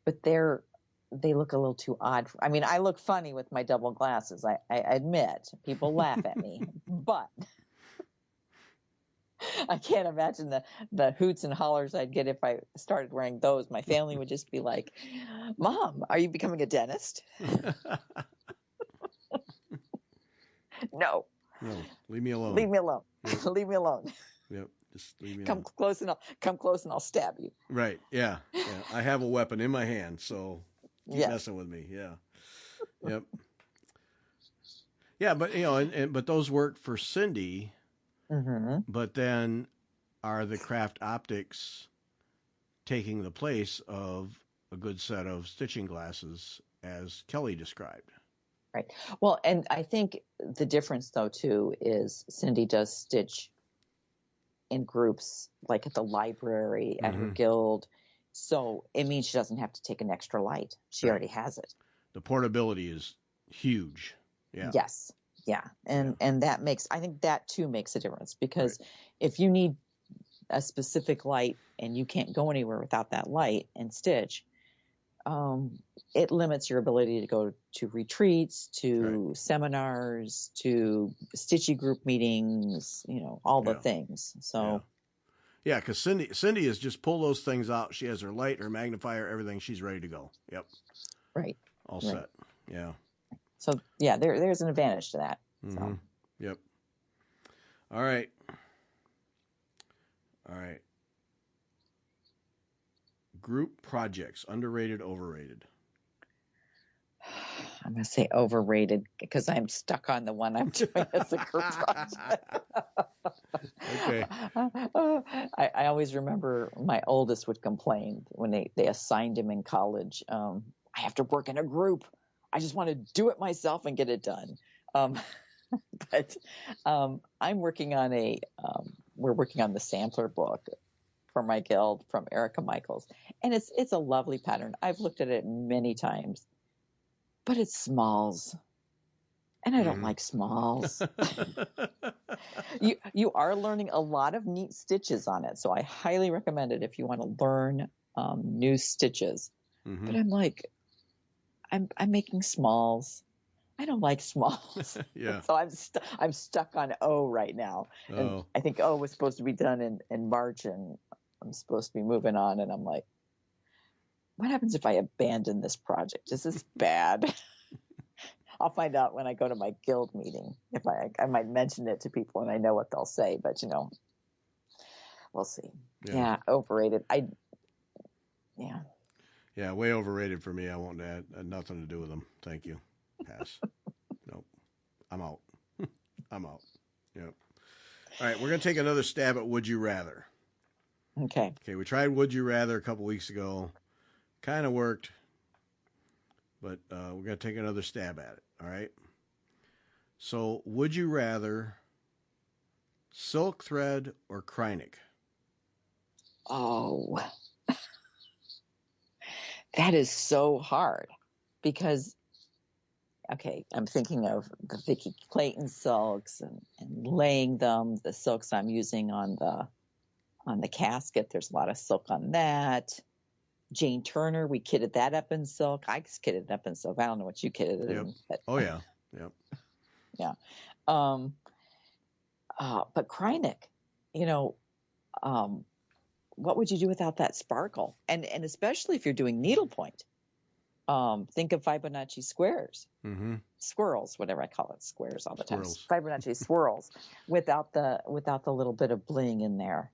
but they look a little too odd. I mean, I look funny with my double glasses. I admit, people laugh at me, but I can't imagine the hoots and hollers I'd get if I started wearing those. My family would just be like, "Mom, are you becoming a dentist?" No, leave me alone. Yep. Leave me alone. Yep, just leave me alone. Come close and I'll stab you. Right, yeah. I have a weapon in my hand, so keep messing with me. Yeah. Yep. Yeah, but but those work for Cindy. Mm-hmm. But then are the craft optics taking the place of a good set of stitching glasses as Kelly described? Right. Well, and I think the difference, though, too, is Cindy does stitch in groups, like at the library, at her guild. So it means she doesn't have to take an extra light. She already has it. The portability is huge. Yeah. Yes. Yeah. And that I think that too makes a difference, because if you need a specific light and you can't go anywhere without that light and stitch, it limits your ability to go to retreats, to seminars, to stitchy group meetings, all the things. So. Yeah, because Cindy has just pulled those things out. She has her light, her magnifier, everything. She's ready to go. Yep. Right. All set. Yeah. So there's an advantage to that. Mm-hmm. So. Yep. All right. Group projects, underrated, overrated. I'm going to say overrated, because I'm stuck on the one I'm doing as a group project. Okay. I always remember my oldest would complain when they assigned him in college. I have to work in a group. I just want to do it myself and get it done. But I'm working on we're working on the sampler book for my guild from Erica Michaels. And it's a lovely pattern. I've looked at it many times, but it's smalls. And I don't like smalls. You are learning a lot of neat stitches on it. So I highly recommend it if you want to learn new stitches. Mm-hmm. But I'm like, I'm making smalls. I don't like smalls. Yeah. So I'm stuck on O right now. Oh. And I think O was supposed to be done in March, and I'm supposed to be moving on. And I'm like, what happens if I abandon this project? Is this bad? I'll find out when I go to my guild meeting. If I might mention it to people, and I know what they'll say, but we'll see. Yeah, overrated. Yeah, way overrated for me. I won't add nothing to do with them. Thank you. Pass. Nope. I'm out. I'm out. Yep. All right, we're going to take another stab at Would You Rather. Okay, we tried Would You Rather a couple weeks ago. Kind of worked, but we're going to take another stab at it. All right? So, would you rather silk thread or Kreinik? Oh, that is so hard, because I'm thinking of the Vicki Clayton silks and laying them, the silks I'm using on the casket. There's a lot of silk on that. Jane Turner, we kitted that up in silk. I just kitted it up in silk. I don't know what you kitted it in. But, oh, yeah. Yep. Yeah. But Kreinik, what would you do without that sparkle? And especially if you're doing needlepoint. Think of Fibonacci squares, swirls, whatever I call it, squares all the time. Fibonacci swirls without the little bit of bling in there.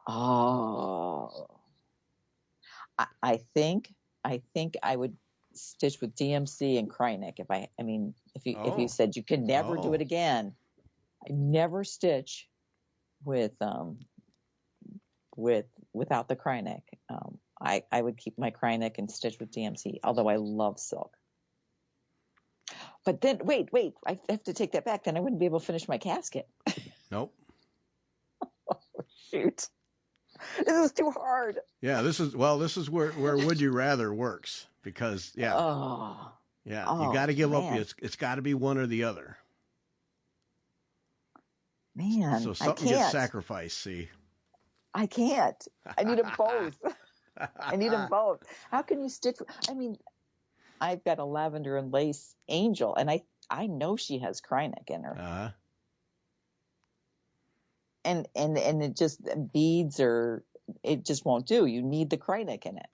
Oh, I think I would stitch with DMC and Krynic if you said you could never do it again. I never stitch without the Krynic. I would keep my Krynic and stitch with DMC, although I love silk. But then, wait, I have to take that back. Then I wouldn't be able to finish my casket. Nope. Oh, shoot. This is too hard. Yeah, this is where Would You Rather works, because, you got to give up. It's got to be one or the other. Man, so something gets sacrificed, see? I can't. I need them both. I need them both. How can you stitch? I mean, I've got a lavender and lace angel, and I know she has Krynic in her. Uh-huh. And it just beads it just won't do. You need the Krynic in it.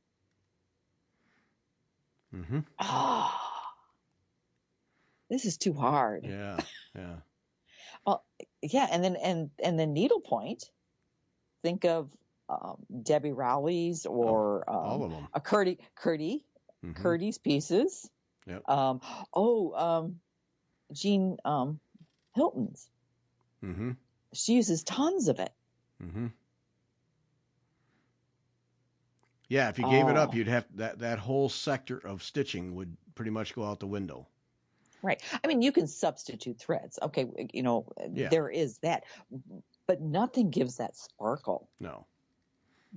Mm-hmm. Oh, this is too hard. Yeah. Well, yeah, and then needlepoint. Think of Debbie Rowley's or all of them. A Curdy, Curdy's pieces. Yep. Jean Hilton's. Mm-hmm. She uses tons of it. Mm-hmm. Yeah, if you gave it up, you'd have that whole sector of stitching would pretty much go out the window. Right. I mean, you can substitute threads. Okay, there is that, but nothing gives that sparkle. No.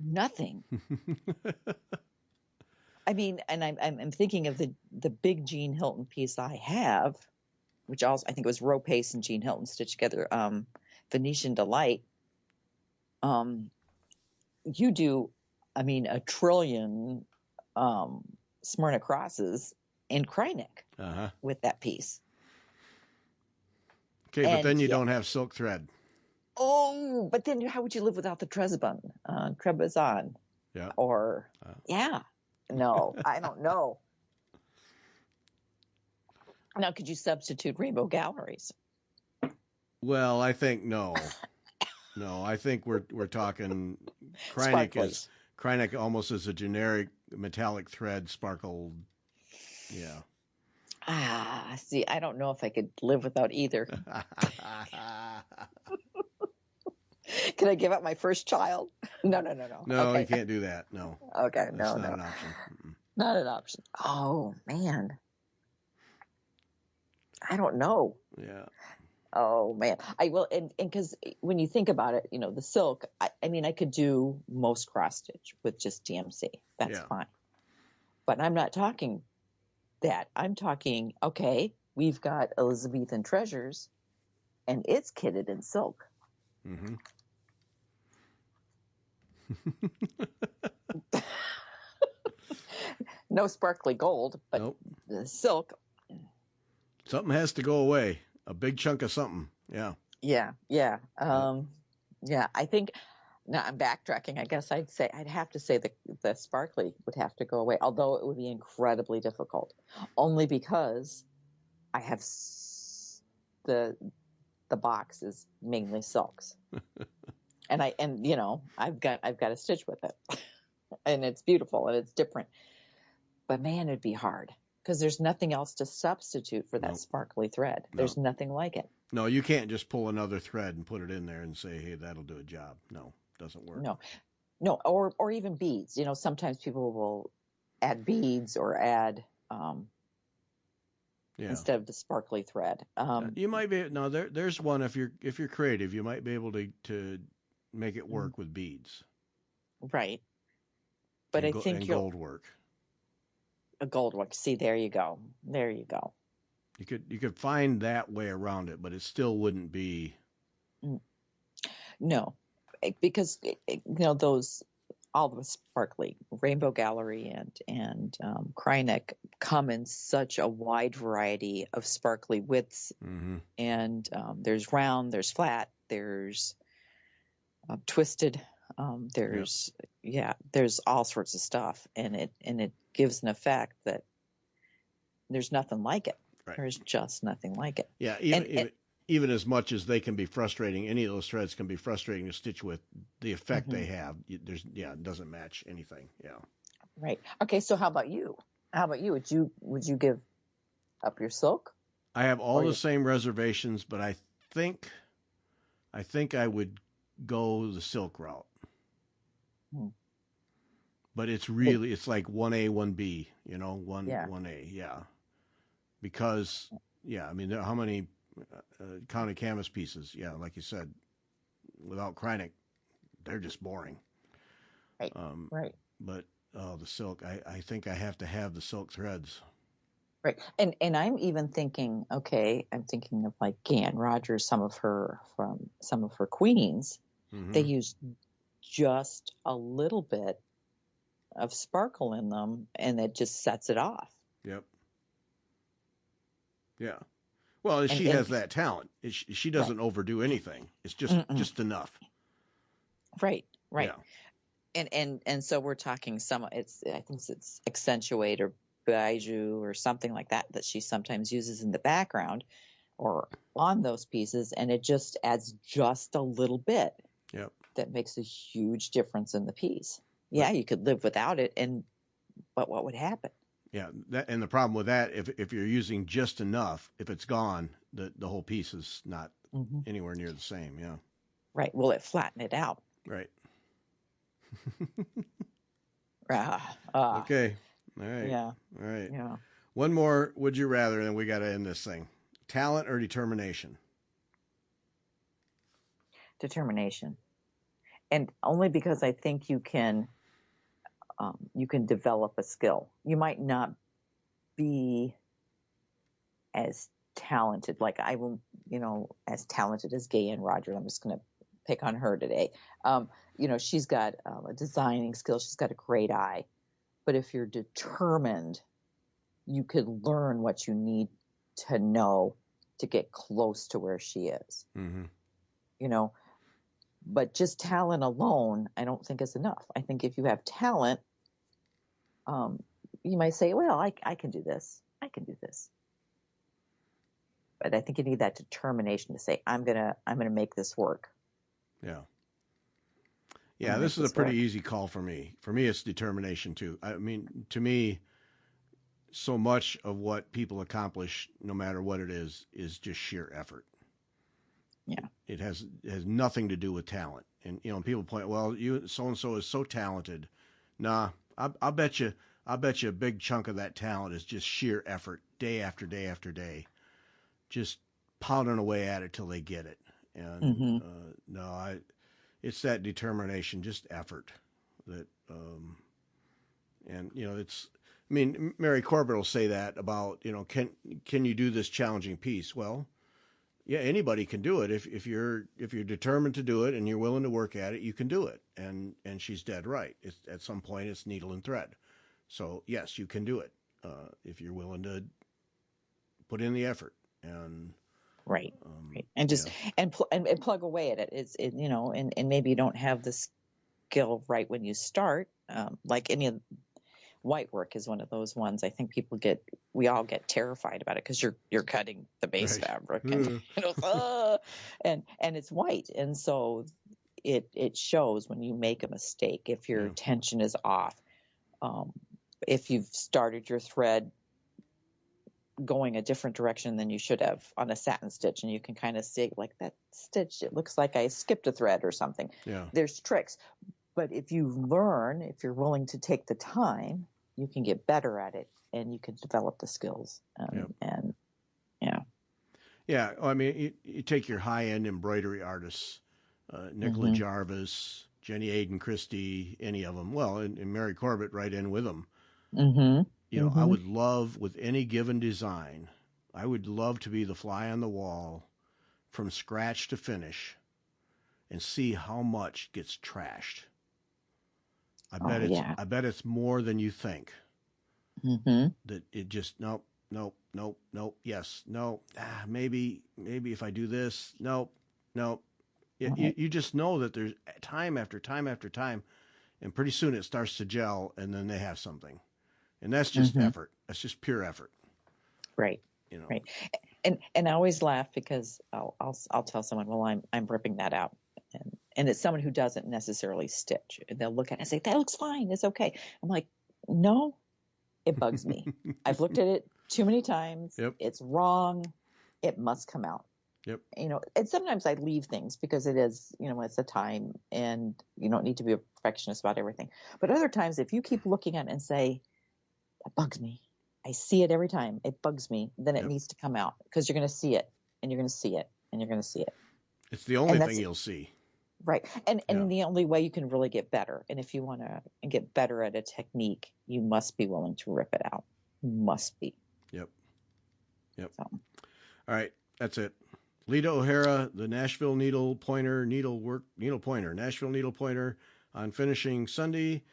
Nothing. I mean, and I'm thinking of the big Jean Hilton piece I have, which also I think it was Roe Pace and Jean Hilton stitched together. Venetian Delight. You do, a trillion Smyrna crosses in Krynic with that piece. Okay, but then you don't have silk thread. Oh, but then how would you live without the Trebizond? Yeah. Or, no, I don't know. Now, could you substitute rainbow galleries? Well, I think no. No, I think we're talking Krynic Krynic almost as a generic metallic thread sparkled. Yeah. See, I don't know if I could live without either. Can I give up my first child? No. No, okay. You can't do that. No. Okay, That's not an option. Mm-mm. Not an option. Oh, man. I don't know. Yeah. Oh, man. I will. And because when you think about it, the silk, I could do most cross stitch with just DMC. That's fine. But I'm not talking that. I'm talking, okay, we've got Elizabethan Treasures and it's kitted in silk. Mm-hmm. No sparkly gold, but nope. The silk. Something has to go away. A big chunk of something. Yeah. Yeah. I think now I'm backtracking. I guess I'd have to say the sparkly would have to go away, although it would be incredibly difficult, only because I have the box is mainly silks, and I've got to stitch with it, and it's beautiful and it's different, but man, it'd be hard. Because there's nothing else to substitute for that sparkly thread. There's nothing like it. No, you can't just pull another thread and put it in there and say, hey, that'll do a job. No, doesn't work. No, or even beads. Sometimes people will add beads or add instead of the sparkly thread. You might be there's one if you're creative, you might be able to make it work with beads. Right. But I think gold work. A gold one. See, there you go. You could find that way around it, but it still wouldn't be. No, because those all the sparkly Rainbow Gallery and Krynic come in such a wide variety of sparkly widths, and there's round, there's flat, there's twisted. There's there's all sorts of stuff, and it gives an effect that there's nothing like it. Right. There's just nothing like it. Yeah, And even as much as they can be frustrating, any of those threads can be frustrating to stitch with. The effect they have, it doesn't match anything. Yeah. Right. Okay. So how about you? Would you give up your silk? I have all the same reservations, but I think I would go the silk route. But it's like 1A, 1B, 1A, yeah. Because, I mean, how many counted canvas pieces? Yeah, like you said, without Kreinik, they're just boring. Right, right. But the silk, I think I have to have the silk threads. Right, and I'm even thinking, I'm thinking of like Gann Rogers, some of her queens, they use just a little bit of sparkle in them, and it just sets it off. Yep. Yeah. Well, she has that talent. She doesn't overdo anything. It's just enough. Right. Right. Yeah. And so we're talking I think it's accentuate or bijou or something like that she sometimes uses in the background or on those pieces, and it just adds just a little bit. Yep. That makes a huge difference in the piece. Yeah, you could live without it, but what would happen? Yeah, and the problem with that, if you're using just enough, if it's gone, the whole piece is not anywhere near the same. Yeah. Right. Will it flatten it out? Right. Okay. All right. Yeah. All right. Yeah. One more would you rather, and then we got to end this thing. Talent or determination? Determination. And only because I think you can develop a skill. You might not be as talented, like I will, as talented as Gann Rogers. I'm just going to pick on her today. She's got a designing skill. She's got a great eye. But if you're determined, you could learn what you need to know to get close to where she is. But just talent alone, I don't think is enough. I think if you have talent, you might say, well, I can do this. I can do this. But I think you need that determination to say, I'm gonna make this work. Yeah. Yeah, this is a pretty easy call for me. For me, it's determination too. I mean, to me, so much of what people accomplish, no matter what it is just sheer effort. Yeah. It has nothing to do with talent. And people point, well, you so and so is so talented. Nah, I'll bet you a big chunk of that talent is just sheer effort, day after day after day, just pounding away at it till they get it. And it's that determination, just effort. That and it's. I mean, Mary Corbett will say that about can you do this challenging piece? Well, yeah, anybody can do it if you're determined to do it and you're willing to work at it, you can do it. And she's dead right. At some point it's needle and thread. So yes, you can do it if you're willing to put in the effort and right. And just and plug away at it. And maybe you don't have the skill right when you start. Like any of white work is one of those ones. I think we all get terrified about it because you're cutting the base fabric and and it's white, and so it shows when you make a mistake if your tension is off. If you've started your thread going a different direction than you should have on a satin stitch, and you can kind of see like that stitch, it looks like I skipped a thread or something. There's tricks, but if you're willing to take the time, you can get better at it and you can develop the skills. Yeah. I mean, you take your high-end embroidery artists, Nicola Jarvis, Jenny Aiden Christie, any of them. Well, and Mary Corbett right in with them. I would love, with any given design, I would love to be the fly on the wall from scratch to finish and see how much gets trashed. I bet it's more than you think. That it just nope. Yes, no. Maybe if I do this, nope. You just know that there's time after time after time, and pretty soon it starts to gel, and then they have something, and that's just effort. That's just pure effort. Right. You know. Right. And I always laugh because I'll tell someone, well, I'm ripping that out, and it's someone who doesn't necessarily stitch. They'll look at it and say, that looks fine, it's okay. I'm like, no, it bugs me. I've looked at it too many times. Yep. It's wrong. It must come out. Yep. You know, and sometimes I leave things because it is, you know, it's a time and you don't need to be a perfectionist about everything. But other times, if you keep looking at it and say, that bugs me, I see it every time, it bugs me, then it needs to come out, because you're going to see it and you're going to see it and you're going to see it. It's the only thing you'll see. Right. And the only way you can really get better. And if you want to get better at a technique, you must be willing to rip it out. You must be. Yep. So. All right. That's it. Lita O'Hara, the Nashville Needlepointer, Nashville Needlepointer, on finishing Sunday,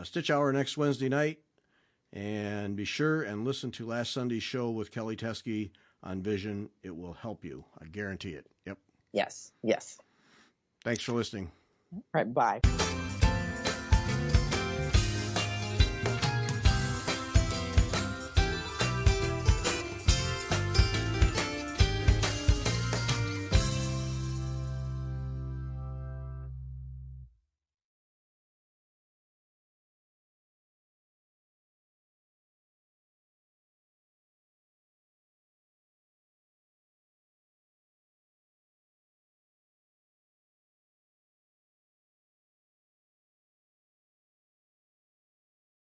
Stitch Hour next Wednesday night. And be sure and listen to last Sunday's show with Kelly Teske on Vision. It will help you. I guarantee it. Yep. Yes. Thanks for listening. All right. Bye.